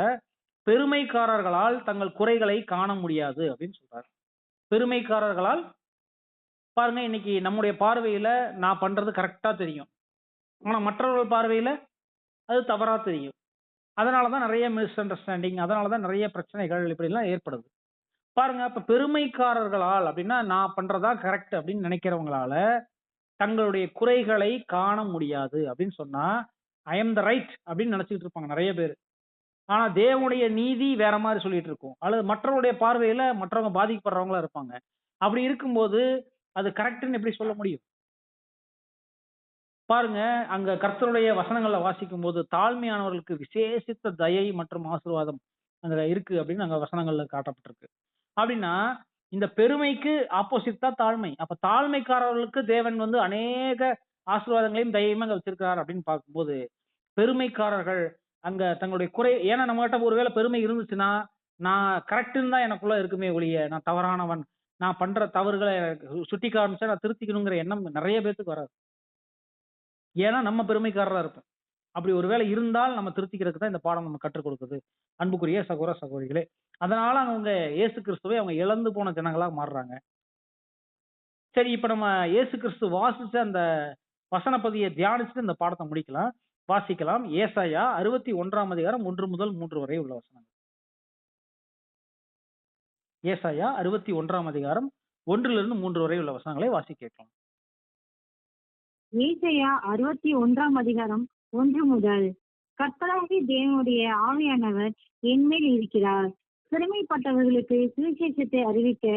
பெருமைக்காரர்களால் தங்கள் குறைகளை காண முடியாது அப்படின்னு சொல்றாரு. பெருமைக்காரர்களால் பாருங்க, இன்னைக்கு நம்முடைய பார்வையில நான் பண்றது கரெக்டா தெரியும். ஆனா மற்றவர்கள் பார்வையில அது தவறா தெரியும். அதனாலதான் நிறைய மிஸ் அண்டர்ஸ்டாண்டிங், அதனாலதான் நிறைய பிரச்சனைகள் இப்படி எல்லாம் ஏற்படுது. பாருங்க, அப்ப பெருமைக்காரர்களால் அப்படின்னா நான் பண்றதா கரெக்ட் அப்படின்னு நினைக்கிறவங்களால தங்களுடைய குறைகளை காண முடியாது அப்படின்னு சொன்னா, ஐ எம் த ரைட் அப்படின்னு நினைச்சிட்டு இருப்பாங்க நிறைய பேர். ஆனா தேவனுடைய நீதி வேற மாதிரி சொல்லிட்டு இருக்கும். அல்லது மற்றவருடைய பார்வையில மற்றவங்க பாதிக்கப்படுறவங்களா இருப்பாங்க. அப்படி இருக்கும்போது அது கரெக்ட்னு எப்படி சொல்ல முடியும்? பாருங்க, அங்க கர்த்தருடைய வசனங்களை வாசிக்கும் போது தாழ்மையானவர்களுக்கு விசேஷித்த தயை மற்றும் ஆசீர்வாதம் அங்க இருக்கு அப்படின்னு அங்க வசனங்கள்ல காட்டப்பட்டிருக்கு. அப்படின்னா இந்த பெருமைக்கு ஆப்போசிட் தான் தாழ்மை. அப்ப தாழ்மைக்காரர்களுக்கு தேவன் வந்து அநேக ஆசீர்வாதங்களையும் தைரியமா அங்க வச்சிருக்கிறார் அப்படின்னு பார்க்கும்போது, பெருமைக்காரர்கள் அங்க தங்களுடைய குறை, ஏன்னா நம்மகிட்ட ஒருவேளை பெருமை இருந்துச்சுன்னா நான் கரெக்டுன்னு தான் எனக்குள்ள இருக்குமே ஒழிய நான் தவறானவன், நான் பண்ற தவறுகளை சுட்டி காமிச்சா நான் திருத்திக்கணுங்கிற எண்ணம் நிறைய பேத்துக்கு வராது. ஏன்னா நம்ம பெருமைக்காரரா இருப்போம். அப்படி ஒருவேளை இருந்தால் நம்ம திருத்திக்கிறதுக்கு தான் இந்த பாடம் நம்ம கற்றுக் கொடுக்குது அன்புக்குரிய சகோதர சகோதரிகளே. அதனால அவங்க இயேசு கிறிஸ்துவை அவங்க இழந்து போன ஜனங்களா மாறுறாங்க. சரி, இப்ப நம்ம இயேசு கிறிஸ்து வாசிச்ச அந்த வசன பகுதியை தியானிச்சுட்டு இந்த பாடத்தை முடிக்கலாம். வாசிக்கலாம். ஏசாயா 61 அதிகாரம் 1 முதல் 3 வரை உள்ள வசனங்கள். ஏசாயா 61 அதிகாரம் 1 முதல் 3 வரை உள்ள வசனங்களை வாசிக்க கேட்கலாம். ஏசாயா 61 1 முதல். கர்த்தராகிய தேவனுடைய ஆவியானவர் என்மேல் இருக்கிறார். சிறுமைப்பட்டவர்களுக்கு சுவிசேஷத்தை அறிவிக்க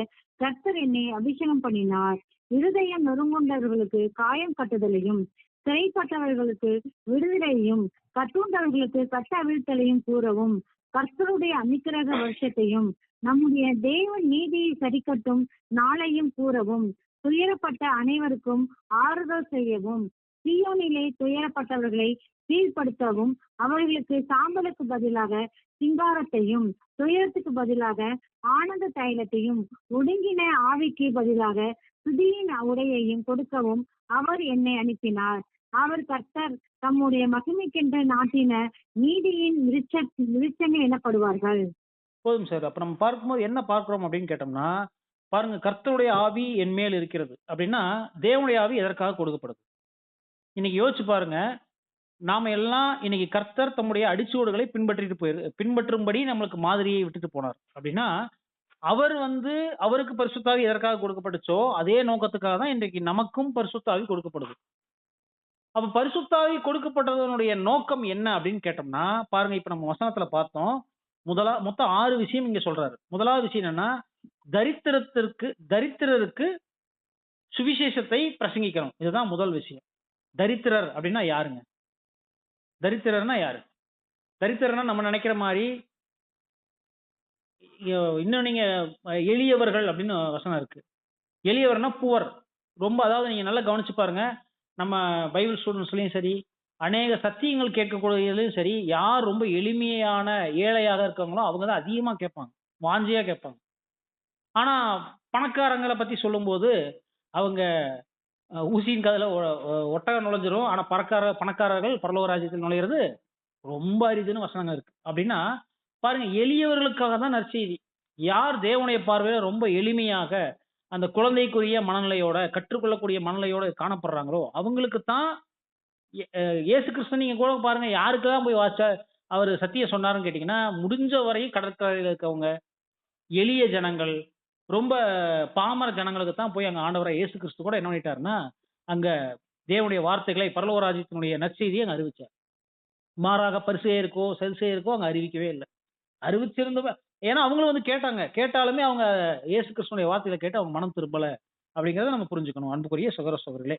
கர்த்தர் என்னை அபிஷேகம் பண்ணினார். இருதயம் நொறுங்குண்டவர்களுக்கு காயம் கட்டுதலையும், சிறைப்பட்டவர்களுக்கு விடுதலையும், கட்டுண்டவர்களுக்கு கட்ட அவிழ்த்தலையும் கூறவும், கர்த்தருடைய அனுக்கிரக வருஷத்தையும் நம்முடைய தேவன் நீதியை சரிக்கட்டும் நாளையும் கூறவும், துயரப்பட்ட அனைவருக்கும் ஆறுதல் செய்யவும், சீயோனிலே துயரப்பட்டவர்களை சீர்படுத்தவும், அவர்களுக்கு சாம்பலுக்கு பதிலாக சிங்காரத்தையும், துயரத்துக்கு பதிலாக ஆனந்த தைலத்தையும், ஒடுங்கின ஆவிக்கு பதிலாக துதியின் உடையையும் கொடுக்கவும் அவர் என்னை அனுப்பினார். அவர் கர்த்தர் தம்முடைய மகிமைக்கென்று நாட்டின நீதியின் விருட்சங்கள் எனப்படுவார்கள். போதும் சார். அப்ப நம்ம பார்க்கும்போது என்ன பார்க்கிறோம் அப்படின்னு கேட்டோம்னா, பாருங்க, கர்த்தருடைய ஆவி என் மேல் இருக்கிறது அப்படின்னா தேவனுடைய ஆவி எதற்காக கொடுக்கப்படுது? இன்னைக்கு யோசிச்சு பாருங்க. நாம எல்லாம் இன்னைக்கு கர்த்தர் தம்முடைய அடிச்சுவடுகளை பின்பற்றும்படி நம்மளுக்கு மாதிரியை விட்டுட்டு போனார் அப்படின்னா, அவர் அவருக்கு பரிசுத்த ஆவி எதற்காக கொடுக்கப்பட்டுச்சோ அதே நோக்கத்துக்காக தான் இன்றைக்கு நமக்கும் பரிசுத்த ஆவி கொடுக்கப்படுது. அப்ப பரிசுத்த ஆவி கொடுக்கப்பட்டதனுடைய நோக்கம் என்ன அப்படின்னு கேட்டோம்னா, பாருங்க, இப்ப நம்ம வசனத்துல பார்த்தோம். மொத்தம் 6 விஷயம் இங்க சொல்றாரு. முதலாவது விஷயம் என்னன்னா, தரித்திரருக்கு சுவிசேஷத்தை பிரசங்கிக்கணும். இதுதான் முதல் விஷயம். தரித்திரர் அப்படின்னா யாருங்க? தரித்திரர்னா யாரு? தரித்திரர்னா நம்ம நினைக்கிற மாதிரி இன்னும் நீங்க எளியவர்கள் அப்படின்னு வசனம் இருக்கு. எளியவர்னா புவர். ரொம்ப, அதாவது நீங்க நல்லா கவனிச்சு பாருங்க. நம்ம பைபிள் ஸ்டூடெண்ட்ஸ்லயும் சரி, அநேக சத்தியங்கள் கேட்கக்கூடியதுலயும் சரி, யார் ரொம்ப எளிமையான ஏழையாக இருக்காங்களோ அவங்க தான் அதிகமா கேட்பாங்க, வாஞ்சியா கேட்பாங்க. ஆனா பணக்காரங்களை பத்தி சொல்லும்போது அவங்க ஊசியின் காதுல ஒட்டகம் நுழைஞ்சிரும். ஆனா பணக்காரர்கள் பரலோக ராஜ்யத்தில் நுழையிறது ரொம்ப அரிதுன்னு வசனங்கள் இருக்கு. அப்படின்னா பாருங்க, எளியவர்களுக்காக தான் நற்செய்தி. யார் தேவனுடைய பார்வையில ரொம்ப எளிமையாக அந்த குழந்தைக்குரிய மனநிலையோட, கற்றுக்கொள்ளக்கூடிய மனநிலையோட காணப்படுறாங்களோ அவங்களுக்கு தான் இயேசு கிறிஸ்து. நீங்க கூட பாருங்க, யாருக்கெல்லாம் போய் வாச்சா அவர் சத்தியம் சொன்னாருன்னு கேட்டீங்கன்னா, முடிஞ்ச வரையும் கடற்கரையில் இருக்கவங்க, எளிய ஜனங்கள், ரொம்ப பாமர ஜனங்களுக்கு தான் போய் அங்க ஆண்டவராக இயேசு கிறிஸ்து கூட என்ன பண்ணிட்டாருன்னா, அங்க தேவனுடைய வார்த்தைகளை, பரலோக ராஜ்யத்தினுடைய நற்செய்தியை அங்க அறிவிச்சார். மாறாக பரிசேயருக்கோ சதுசேயருக்கோ அங்க அறிவிக்கவே இல்லை. அறிவிச்சிருந்த, ஏன்னா அவங்களும் கேட்டாங்க. கேட்டாலுமே அவங்க இயேசு கிறிஸ்துனுடைய வார்த்தைகளை கேட்டு அவங்க மனம் திரும்பல அப்படிங்கறத நம்ம புரிஞ்சுக்கணும், அன்புக்குரிய சகோதர சகோதரிகளே.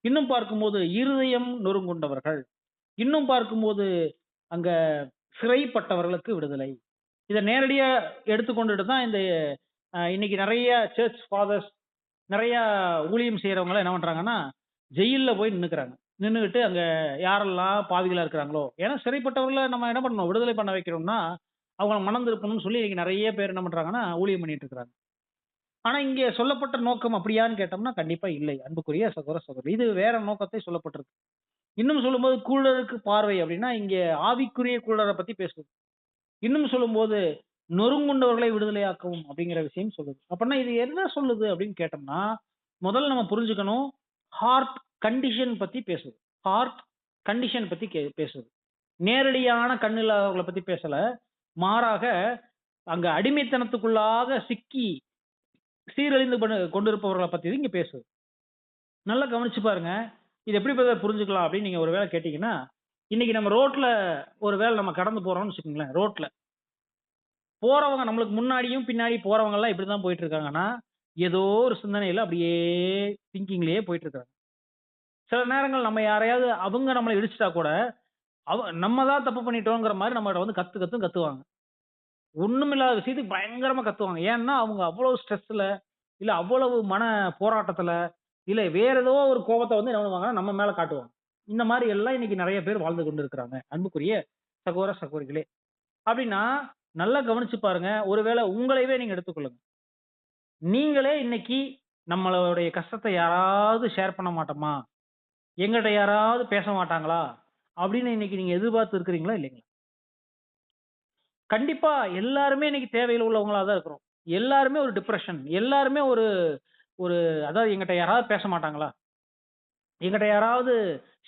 இன்னும் பார்க்கும்போது இருதயம் நொறுங்குண்டவர்கள், இன்னும் பார்க்கும்போது அங்க சிறைப்பட்டவர்களுக்கு விடுதலை. இதை நேரடியா எடுத்துக்கொண்டுட்டு தான் இந்த இன்னைக்கு நிறைய சர்ச் ஃபாதர்ஸ், நிறைய ஊழியம் செய்யறவங்க என்ன பண்றாங்கன்னா, ஜெயில்ல போய் நின்னுக்கிறாங்க. நின்றுகிட்டு அங்க யாரெல்லாம் பாவிகளா இருக்கிறாங்களோ, ஏன்னா சிறைப்பட்டவர்களை நம்ம என்ன பண்ணணும், விடுதலை பண்ண வைக்கணும்னா அவங்களை மனம் திருப்பணும்னு சொல்லி இன்னைக்கு நிறைய பேர் என்ன பண்றாங்கன்னா ஊழியம் பண்ணிட்டு இருக்காங்க. ஆனா இங்க சொல்லப்பட்ட நோக்கம் அப்படியான்னு கேட்டோம்னா கண்டிப்பா இல்லை, அன்புக்குரிய சகோதர சகோதரி. இது வேற நோக்கத்தை சொல்லப்பட்டிருக்கு. இன்னும் சொல்லும்போது கூழருக்கு பார்வை அப்படின்னா இங்க ஆவிக்குரிய கூழரை பத்தி பேசுது. இன்னும் சொல்லும்போது நொறுங்குண்டவர்களை விடுதலையாக்கவும் அப்படிங்கிற விஷயம் சொல்லுது. அப்படின்னா இது என்ன சொல்லுது அப்படின்னு கேட்டோம்னா, முதல்ல நம்ம புரிஞ்சுக்கணும், ஹார்ட் கண்டிஷன் பத்தி பேசுது. ஹார்ட் கண்டிஷன் பத்தி பேசுது. நேரடியான கண்ணில்லாதவர்களை பத்தி பேசல. மாறாக அங்க அடிமைத்தனத்துக்குள்ளாக சிக்கி சீரழிந்து கொண்டிருப்பவர்களை பத்தி இங்க பேசுது. நல்லா கவனிச்சு பாருங்க. இது எப்படி புரிஞ்சுக்கலாம் அப்படின்னு நீங்க ஒரு வேளை கேட்டீங்கன்னா, இன்னைக்கு நம்ம ரோட்ல ஒரு வேளை நம்ம கடந்து போறோம்னு வச்சுக்கோங்களேன். ரோட்ல போறவங்க, நம்மளுக்கு முன்னாடியும் பின்னாடி போறவங்க எல்லாம் இப்படிதான் போயிட்டு இருக்காங்கன்னா, ஏதோ ஒரு சிந்தனையில அப்படியே திங்கிங்லயே போயிட்டு இருக்காங்க. சில நேரங்கள் நம்ம யாரையாவது அவங்க நம்மளை இடிச்சிட்டா கூட நம்ம தான் தப்பு பண்ணிட்டோங்கிற மாதிரி நம்ம கத்துவாங்க. ஒண்ணுமில்லாத விஷயத்துக்கு பயங்கரமா கத்துவாங்க. ஏன்னா அவங்க அவ்வளவு ஸ்ட்ரெஸ்ல, இல்ல அவ்வளவு மன போராட்டத்துல, இல்ல வேற ஏதோ ஒரு கோபத்தை என்ன பண்ணுவாங்கன்னா நம்ம மேல காட்டுவாங்க. இந்த மாதிரி எல்லாம் இன்னைக்கு நிறைய பேர் வாழ்ந்து கொண்டு இருக்கிறாங்க, அன்புக்குரிய சகோதர சகோதரிகளே. அப்படின்னா நல்லா கவனிச்சு பாருங்க. ஒருவேளை உங்களையவே நீங்க எடுத்துக்கொள்ளுங்க. நீங்களே இன்னைக்கு நம்மளுடைய கஷ்டத்தை யாராவது ஷேர் பண்ண மாட்டோமா, எங்கிட்ட யாராவது பேச மாட்டாங்களா அப்படின்னு இன்னைக்கு நீங்க எதிர்பார்த்து இருக்கிறீங்களா இல்லைங்களா? கண்டிப்பா எல்லாருமே இன்னைக்கு தேவையில் உள்ளவங்களா தான் இருக்கிறோம். எல்லாருமே ஒரு டிப்ரெஷன், எல்லாருமே ஒரு ஒரு அதாவது எங்கிட்ட யாராவது பேச மாட்டாங்களா, எங்கிட்ட யாராவது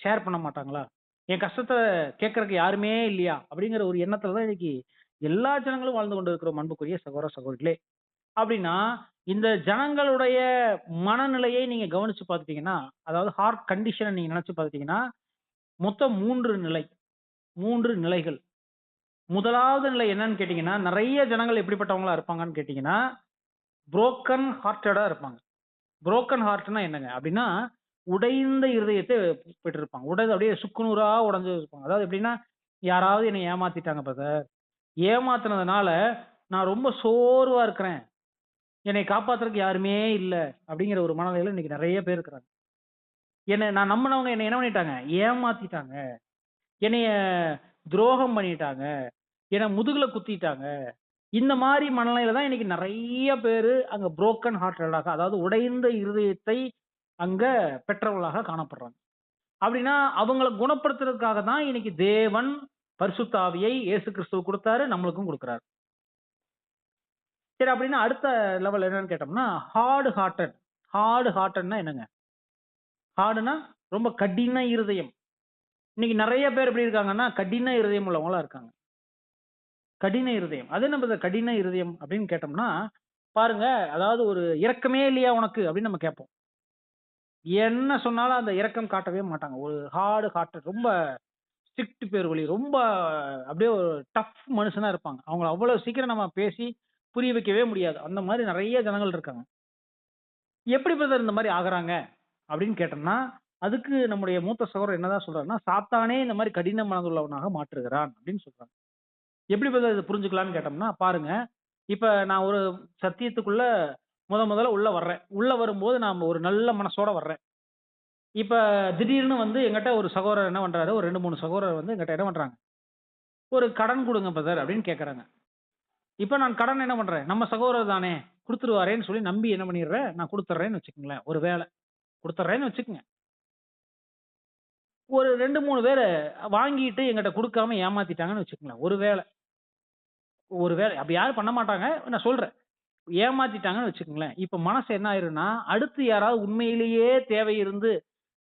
ஷேர் பண்ண மாட்டாங்களா, என் கஷ்டத்தை கேட்கறதுக்கு யாருமே இல்லையா அப்படிங்கிற ஒரு எண்ணத்துல தான் இன்னைக்கு எல்லா ஜனங்களும் வாழ்ந்து கொண்டு இருக்கிறோம், அன்புக்குரிய சகோதர சகோதரிகளே. அப்படின்னா இந்த ஜனங்களுடைய மனநிலையை நீங்க கவனிச்சு பார்த்துட்டீங்கன்னா, அதாவது ஹார்ட் கண்டிஷனை நீங்க நினைச்சு பார்த்துட்டீங்கன்னா, மொத்தம் 3 நிலைகள். முதலாவது நிலை என்னன்னு கேட்டீங்கன்னா, நிறைய ஜனங்கள் எப்படிப்பட்டவங்களா இருப்பாங்கன்னு கேட்டீங்கன்னா, புரோக்கன் ஹார்ட்டடா இருப்பாங்க. புரோக்கன் ஹார்ட்னா என்னங்க அப்படின்னா, உடைந்த இருதயத்தை பெற்றிருப்பாங்க. அப்படியே சுக்குநூறா உடைஞ்சு இருப்பாங்க. அதாவது எப்படின்னா, யாராவது என்னை ஏமாத்திட்டாங்க பிரதர், ஏமாத்துனதுனால நான் ரொம்ப சோர்வா இருக்கிறேன், என்னை காப்பாத்துறதுக்கு யாருமே இல்ல அப்படிங்கிற ஒரு மனநிலையில இன்னைக்கு நிறைய பேர் இருக்கிறாங்க. நான் நம்பினவங்க என்ன பண்ணிட்டாங்க, ஏமாத்திட்டாங்க, என்னைய துரோகம் பண்ணிட்டாங்க, என்னை முதுகுல குத்திட்டாங்க, இந்த மாதிரி மனநிலையில தான் இன்னைக்கு நிறைய பேரு அங்க புரோக்கன் ஹார்ட்டடாக, அதாவது உடைந்த இருதயத்தை அங்க பெற்றவர்களாக காணப்படுறாங்க. அப்படின்னா அவங்கள குணப்படுத்துறதுக்காக தான் இன்னைக்கு தேவன் பரிசுத்த ஆவியை இயேசு கிறிஸ்துவுக்கு கொடுத்தாரு, நம்மளுக்கும் கொடுக்குறாரு. சரி, அப்படின்னா அடுத்த லெவல் என்னன்னு கேட்டோம்னா ஹார்ட் ஹார்ட்டட். ஹார்ட் ஹார்ட்டட்னா என்னங்க? ஹார்டுனா ரொம்ப கடின இருதயம். இன்னைக்கு நிறைய பேர் எப்படி இருக்காங்கன்னா கடின இருதயம் உள்ளவங்களா இருக்காங்க. கடின இருதயம். அது என்ன brother கடின இருதயம் அப்படின்னு கேட்டோம்னா, பாருங்க, அதாவது ஒரு இரக்கமே இல்லையா உனக்கு அப்படின்னு நம்ம கேட்போம். என்ன சொன்னாலும் அந்த இரக்கம் காட்டவே மாட்டாங்க. ஒரு ஹார்டு ஹார்ட்டட், ரொம்ப ஸ்ட்ரிக்ட் பேர்வழி, ரொம்ப அப்படியே ஒரு டஃப் மனுஷனா இருப்பாங்க. அவங்கள அவ்வளவு சீக்கிரம் நம்ம பேசி புரிய வைக்கவே முடியாது. அந்த மாதிரி நிறைய ஜனங்கள் இருக்காங்க. எப்படி பிரதர் இந்த மாதிரி ஆகுறாங்க அப்படின்னு கேட்டோம்னா, அதுக்கு நம்முடைய மூத்த சகோதரர் என்னதான் சொல்றாருன்னா, சாத்தானே இந்த மாதிரி கடின மனதுள்ளவனாக மாற்றுகிறான் அப்படின்னு சொல்றாங்க. எப்படி பிரதர் இதை புரிஞ்சுக்கலாம்னு கேட்டோம்னா, பாருங்க, இப்ப நான் ஒரு சத்தியத்துக்குள்ள முதல்ல உள்ள வர்றேன். உள்ள வரும்போது நான் ஒரு நல்ல மனசோட வர்றேன். இப்ப திடீர்னு வந்து எங்கிட்ட ஒரு சகோதரர் என்ன பண்றாரு, ஒரு 2, 3 சகோதரர் வந்து எங்கிட்ட என்ன பண்றாங்க, ஒரு கடன் கொடுங்க பிரதர் அப்படின்னு கேட்கறாங்க. இப்ப நான் கடன் என்ன பண்றேன், நம்ம சகோதரர் தானே குடுத்துருவாரேன்னு சொல்லி நம்பி என்ன பண்ணிடுறேன், நான் கொடுத்துட்றேன்னு வச்சுக்கோங்களேன். ஒரு வேலை கொடுத்துட்றேன்னு வச்சுக்கோங்க. ஒரு 2, 3 பேரு வாங்கிட்டு எங்கிட்ட குடுக்காம ஏமாத்திட்டாங்கன்னு வச்சுக்கோங்களேன். ஒரு வேளை அப்படி யாரும் பண்ண மாட்டாங்க. நான் சொல்றேன். ஏமாத்திட்டாங்கன்னு வச்சுக்கோங்களேன். இப்ப மனசு என்ன ஆயிரும்னா, அடுத்து யாராவது உண்மையிலேயே தேவை இருந்து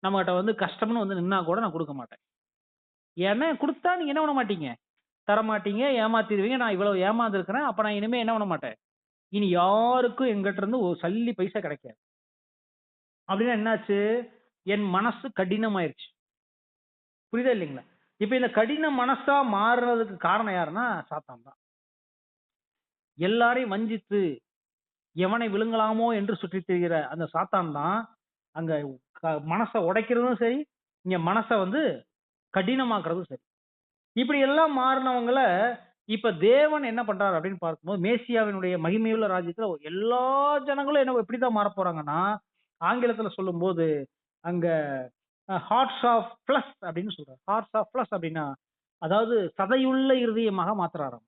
நம்மகிட்ட வந்து கஷ்டம்னு வந்து நின்னா கூட நான் குடுக்க மாட்டேன். ஏன்னா குடுத்தா நீங்க என்ன பண்ண மாட்டீங்க? தரமாட்டீங்க, ஏமாத்திருவீங்க. நான் இவ்வளவு ஏமாந்துருக்கிறேன். அப்ப நான் இனிமே என்ன பண்ண மாட்டேன். இனி யாருக்கும் என்கிட்ட இருந்து ஒரு சல்லி பைசா கிடைக்காது. அப்படின்னா என்னாச்சு? என் மனசு கடினமாயிருச்சு. புரியுதா இல்லைங்களா? இப்ப இந்த கடின மனசா மாறுறதுக்கு காரணம் யாருன்னா சாத்தான் தான். எல்லாரையும் வஞ்சித்து எவனை விழுங்கலாமோ என்று சுற்றித் திரிகிற அந்த சாத்தான் தான் அங்க மனசை உடைக்கிறதும் சரி, இங்க மனசை வந்து கடினமாக்குறதும் சரி. இப்படி எல்லாம் மாறினவங்கள இப்ப தேவன் என்ன பண்றாரு அப்படின்னு பார்க்கும்போது, மேசியாவினுடைய மகிமையுள்ள ராஜ்யத்துல எல்லா ஜனங்களும் என்ன எப்படிதான் மாற போறாங்கன்னா, ஆங்கிலத்துல சொல்லும்போது அங்க ஹார்ட்ஸ் ஆஃப் பிளஸ் அப்படின்னு சொல்றாரு. ஹார்ட்ஸ் ஆஃப் பிளஸ் அப்படின்னா, அதாவது சதையுள்ள இருதயமாக மாத்துறாராம்.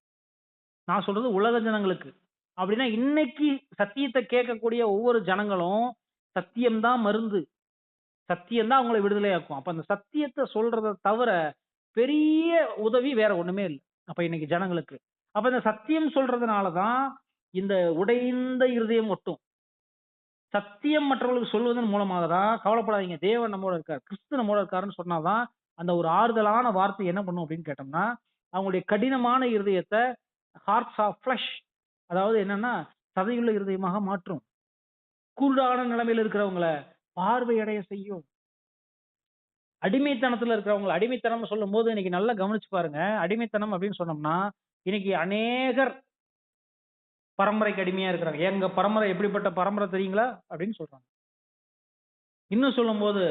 நான் சொல்றது உலக ஜனங்களுக்கு. அப்படின்னா இன்னைக்கு சத்தியத்தை கேட்கக்கூடிய ஒவ்வொரு ஜனங்களும் சத்தியம்தான் மருந்து, சத்தியம்தான் அவங்களை விடுதலையாக்கும். அப்ப அந்த சத்தியத்தை சொல்றதை தவிர பெரிய உதவி வேற ஒண்ணுமே இல்லை அப்ப இன்னைக்கு ஜனங்களுக்கு. அப்ப இந்த சத்தியம் சொல்றதுனாலதான் இந்த உடைந்த இருதயம் ஒட்டும். சத்தியம் மற்றவர்களுக்கு சொல்வதன் மூலமாக தான், கவலைப்படாதீங்க, தேவன் நம்மோட இருக்கார், கிறிஸ்து நம்மோட இருக்காருன்னு சொன்னாதான் அந்த ஒரு ஆறுதலான வார்த்தை என்ன பண்ணும் அப்படின்னு கேட்டோம்னா, அவங்களுடைய கடினமான இருதயத்தை ஹார்ட்ஸ் ஆஃப் ஃபிளஷ், அதாவது என்னன்னா சதையுள்ள இருதயமாக மாற்றும். குருடான நிலைமையில இருக்கிறவங்கள பார்வையடைய செய்யும். அடிமைத்தனத்துல இருக்கிறவங்க, அடிமைத்தனம் சொல்லும் போது இன்னைக்கு நல்லா கவனிச்சு பாருங்க. அடிமைத்தனம் அப்படின்னு சொன்னோம்னா இன்னைக்கு அநேகர் பரம்பரைக்கு அடிமையா இருக்கிறாங்க. எங்க பரம்பரை எப்படிப்பட்ட பரம்பரை தெரியுங்களா அப்படின்னு சொல்றாங்க. இன்னும் சொல்லும் போது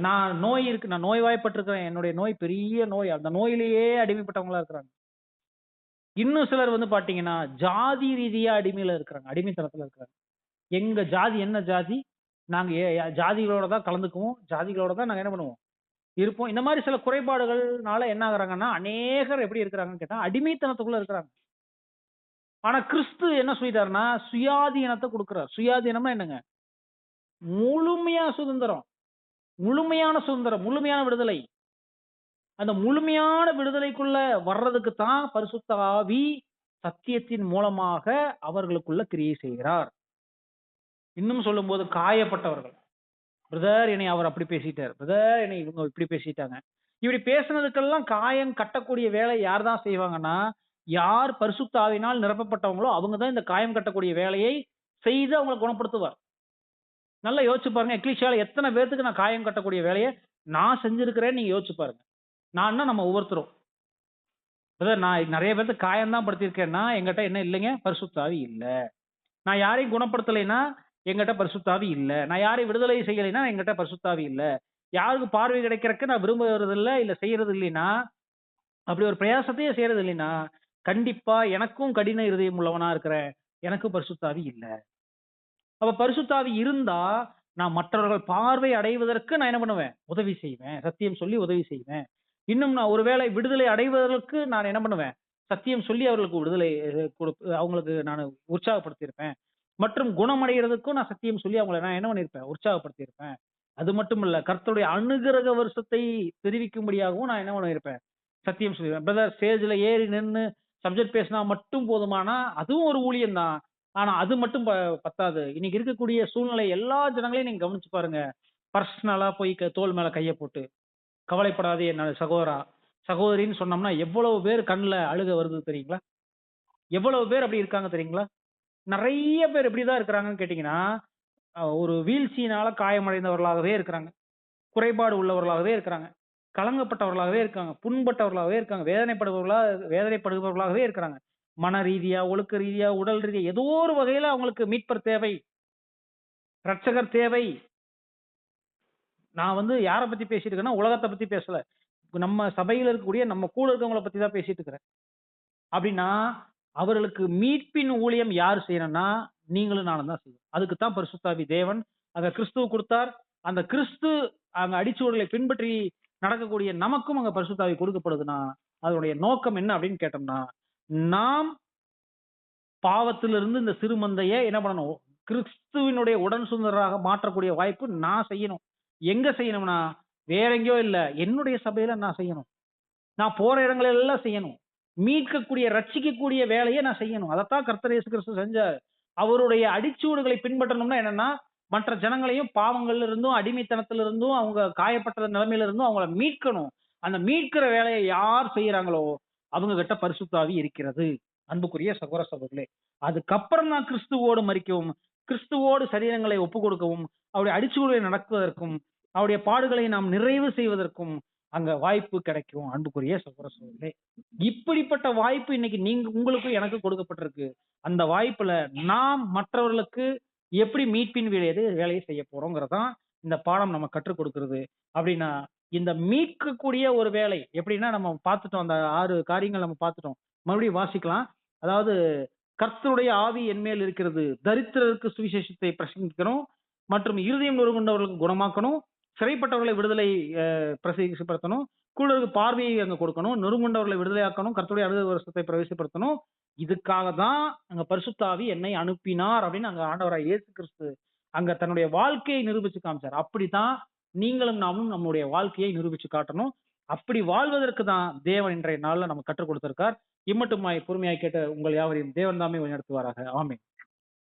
நான் நோய் இருக்கு, நான் நோய்வாய்ப்பட்டிருக்கிறேன், என்னுடைய நோய் பெரிய நோய், அந்த நோயிலேயே அடிமைப்பட்டவங்களா இருக்கிறாங்க. இன்னும் சிலர் வந்து பாத்தீங்கன்னா ஜாதி ரீதியா அடிமையில இருக்கிறாங்க, அடிமைத்தனத்துல இருக்கிறாங்க. எங்க ஜாதி என்ன ஜாதி, நாங்க ஜாதிகளோட தான் கலந்துக்குவோம், ஜாதிகளோட தான் நாங்க என்ன பண்ணுவோம் இருப்போம். இந்த மாதிரி சில குறைபாடுகள்னால என்ன ஆகுறாங்கன்னா அநேகர் எப்படி இருக்கிறாங்கன்னு கேட்டா அடிமைத்தனத்துக்குள்ள இருக்கிறாங்க. ஆனா கிறிஸ்து என்ன சொல்லிட்டாருன்னா சுயாதீனத்தை கொடுக்கிறார். சுயாதீனம்னா என்னங்க? முழுமையான சுதந்திரம், முழுமையான சுதந்திரம், முழுமையான விடுதலை. அந்த முழுமையான விடுதலைக்குள்ள வர்றதுக்கு தான் பரிசுத்த ஆவி சத்தியத்தின் மூலமாக அவர்களுக்குள்ள கிரியை செய்கிறார். இன்னும் சொல்லும் போது காயப்பட்டவர்கள், பிரதர் என்னை அவர் அப்படி பேசிட்டார், பிரதர் என்னை இவங்க இப்படி பேசிட்டாங்க, இப்படி பேசுனதுக்கெல்லாம் காயம் கட்டக்கூடிய வேலை யார் தான் செய்வாங்கன்னா, யார் பரிசுத்த ஆவியினால் நிரப்பப்பட்டவங்களோ அவங்க தான் இந்த காயம் கட்டக்கூடிய வேலையை செய்து அவங்களை குணப்படுத்துவார். நல்லா யோசிச்சு பாருங்க, எக்லீசியால எத்தனை பேர்த்துக்கு நான் காயம் கட்டக்கூடிய வேலையை நான் செஞ்சிருக்கிறேன்னு நீங்க யோசிச்சு பாருங்க. நான் நம்ம ஒவ்வொருத்தரும், பிரதர் நான் நிறைய பேர்த்துக்கு காயம் தான் படுத்திருக்கேன்னா எங்கிட்ட என்ன இல்லைங்க, பரிசுத்த ஆவி இல்ல. நான் யாரையும் குணப்படுத்தலைன்னா எங்கிட்ட பரிசுத்த ஆவி இல்ல. நான் யாரையும் விடுதலை செய்யலைன்னா எங்கிட்ட பரிசுத்த ஆவி இல்ல. யாருக்கு பார்வை கிடைக்கிறதுக்கு நான் விரும்புறது இல்ல, இல்ல செய்யறது இல்லைன்னா, அப்படி ஒரு பிரயாசத்தையே செய்யறது இல்லைன்னா, கண்டிப்பா எனக்கும் கடின இருதயம் உள்ளவனா இருக்கிறேன், எனக்கும் பரிசுத்த ஆவி இல்ல. அப்ப பரிசுத்த ஆவி இருந்தா நான் மற்றவர்கள் பார்வை அடைவதற்கு நான் என்ன பண்ணுவேன், உதவி செய்வேன், சத்தியம் சொல்லி உதவி செய்வேன். இன்னும் நான் ஒருவேளை விடுதலை அடைவதற்கு நான் என்ன பண்ணுவேன், சத்தியம் சொல்லி அவர்களுக்கு விடுதலை அவங்களுக்கு நான் உற்சாகப்படுத்தியிருப்பேன். மற்றும் குணமடைகிறதுக்கும் நான் சத்தியம் சொல்லி அவங்கள நான் என்ன பண்ணியிருப்பேன், உற்சாகப்படுத்தியிருப்பேன். அது மட்டும் இல்ல, கர்த்தருடைய அனுக்கிரக வருஷத்தை தெரிவிக்கும்படியாகவும் நான் என்ன பண்ணியிருப்பேன், சத்தியம் சொல்லிருப்பேன். பிரதர், ஸ்டேஜ்ல ஏறி நின்னு சப்ஜெக்ட் பேசினா மட்டும் போதுமானா, அதுவும் ஒரு ஊழியம் தான். ஆனா அது மட்டும் பத்தாது. இன்னைக்கு இருக்கக்கூடிய சூழ்நிலை எல்லா ஜனங்களையும் நீங்க கவனிச்சு பாருங்க. பர்சனலா போய் தோள் மேல கைய போட்டு, கவலைப்படாதே என்னோட சகோதரா, சகோதரின்னு சொன்னோம்னா எவ்வளவு பேர் கண்ணுல அழுக வருது தெரியுங்களா? எவ்வளவு பேர் அப்படி இருக்காங்க தெரியுங்களா? நெறைய பேர் எப்படிதான் இருக்கிறாங்கன்னு கேட்டீங்கன்னா, ஒரு வீழ்ச்சியினால காயமடைந்தவர்களாகவே இருக்கிறாங்க. குறைபாடு உள்ளவர்களாகவே இருக்கிறாங்க. கலங்கப்பட்டவர்களாகவே இருக்காங்க. புண்பட்டவர்களாகவே இருக்காங்க. வேதனைப்படுபவர்களாகவே இருக்கிறாங்க. மன ரீதியா, ஒழுக்க ரீதியா, உடல் ரீதியா ஏதோ ஒரு வகையில அவங்களுக்கு மீட்பர் தேவை. ரட்சகர் தேவை. நான் யார பத்தி பேசிட்டு இருக்கேன்னா, உலகத்த பத்தி பேசல. நம்ம சபையில இருக்கக்கூடிய நம்ம கூட இருக்கவங்கள பத்தி தான் பேசிட்டு இருக்கிறேன். அப்படின்னா, அவர்களுக்கு மீட்பின் ஊழியம் யார் செய்யணும்னா, நீங்களும் நானும் தான் செய்யணும். அதுக்கு தான் பரிசுத்த தேவன் அங்க கிறிஸ்துவ குடுத்தார். அந்த கிறிஸ்து அங்க அடிச்சுவடுகளை பின்பற்றி நடக்கக்கூடிய நமக்கும் அங்க பரிசுத்த ஆவி கொடுக்கப்படுதுன்னா, அதனுடைய நோக்கம் என்ன அப்படின்னு கேட்டோம்னா, நாம் பாவத்திலிருந்து இந்த சிறுமந்தைய என்ன பண்ணணும்? கிறிஸ்துவினுடைய உடன் சுதந்திரராக மாற்றக்கூடிய வாய்ப்பு நான் செய்யணும். எங்க செய்யணும்னா, வேற எங்கேயோ இல்ல. என்னுடைய சபையில நான் செய்யணும். நான் போற இடங்கள் எல்லாம் செய்யணும். மீட்கக்கூடிய, ரட்சிக்கக்கூடிய வேலையை நான் செய்யணும். அதத்தான் கர்த்தர் இயேசு கிறிஸ்து செஞ்சார். அவருடைய அடிச்சுவடுகளை பின்பற்றணும்னா என்னன்னா, மற்ற ஜனங்களையும் பாவங்கள்ல இருந்தும், அடிமைத்தனத்துல இருந்தும், அவங்க காயப்பட்ட நிலைமையில இருந்தும் அவங்கள மீட்கணும். அந்த மீட்கிற வேலையை யார் செய்யறாங்களோ, அவங்க கிட்ட பரிசுத்த ஆவி இருக்கிறது. அன்புக்குரிய சகோதர சகோதரிகளே, அதுக்கப்புறம் தான் கிறிஸ்துவோடு மரிக்கவும், கிறிஸ்துவோடு சரீரங்களை ஒப்புக் கொடுக்கவும், அவருடைய அடிச்சுவடுகளை நடக்குவதற்கும், அவருடைய பாடுகளை நாம் நிறைவு செய்வதற்கும் அங்க வாய்ப்பு கிடைக்கும். அன்புக்குரிய சகோதர சகோதரிகளே, இப்படிப்பட்ட வாய்ப்பு இன்னைக்கு உங்களுக்கும் எனக்கு கொடுக்கப்பட்டிருக்கு. அந்த வாய்ப்புல நாம் மற்றவர்களுக்கு எப்படி மீட்பின் வேலையை செய்ய போறோங்கிறதான் இந்த பாடம் நம்ம கற்றுக் கொடுக்கிறது. அப்படின்னா, இந்த மீட்கக்கூடிய ஒரு வேலை எப்படின்னா, நம்ம பார்த்துட்டோம், அந்த 6 காரியங்கள் நம்ம பார்த்துட்டோம். மறுபடியும் வாசிக்கலாம். அதாவது, கர்த்தருடைய ஆவி என்மேல் இருக்கிறது, தரித்திரருக்கு சுவிசேஷத்தை பிரசங்கிக்கணும், மற்றும் இருதயம் நொறுங்குண்டவர்களுக்கு குணமாக்கணும், சிறைப்பட்டவர்களை விடுதலை பிரசிப்படுத்தணும், குருடருக்கு பார்வையை அங்க கொடுக்கணும், நொறுங்குண்டவர்களை விடுதலையாக்கணும், கர்த்தருடைய அனுகிரக வருஷத்தை பிரவேசப்படுத்தணும். இதுக்காக தான் அங்க பரிசுத்த ஆவி என்னை அனுப்பினார் அப்படின்னு அங்க ஆண்டவராய் இயேசு கிறிஸ்து அங்க தன்னுடைய வாழ்க்கையை நிரூபிச்சு காமிச்சார். அப்படித்தான் நீங்களும் நாமும் நம்முடைய வாழ்க்கையை நிரூபிச்சு காட்டணும். அப்படி வாழ்வதற்கு தான் தேவன் இன்றைய நாள்ல நம்ம கற்றுக் கொடுத்திருக்கார். இம்மட்டுமாய் பொறுமையாய் கேட்ட உங்கள் யாவரையும் தேவன் தாமே வழிநடத்துவாராக. ஆமென்.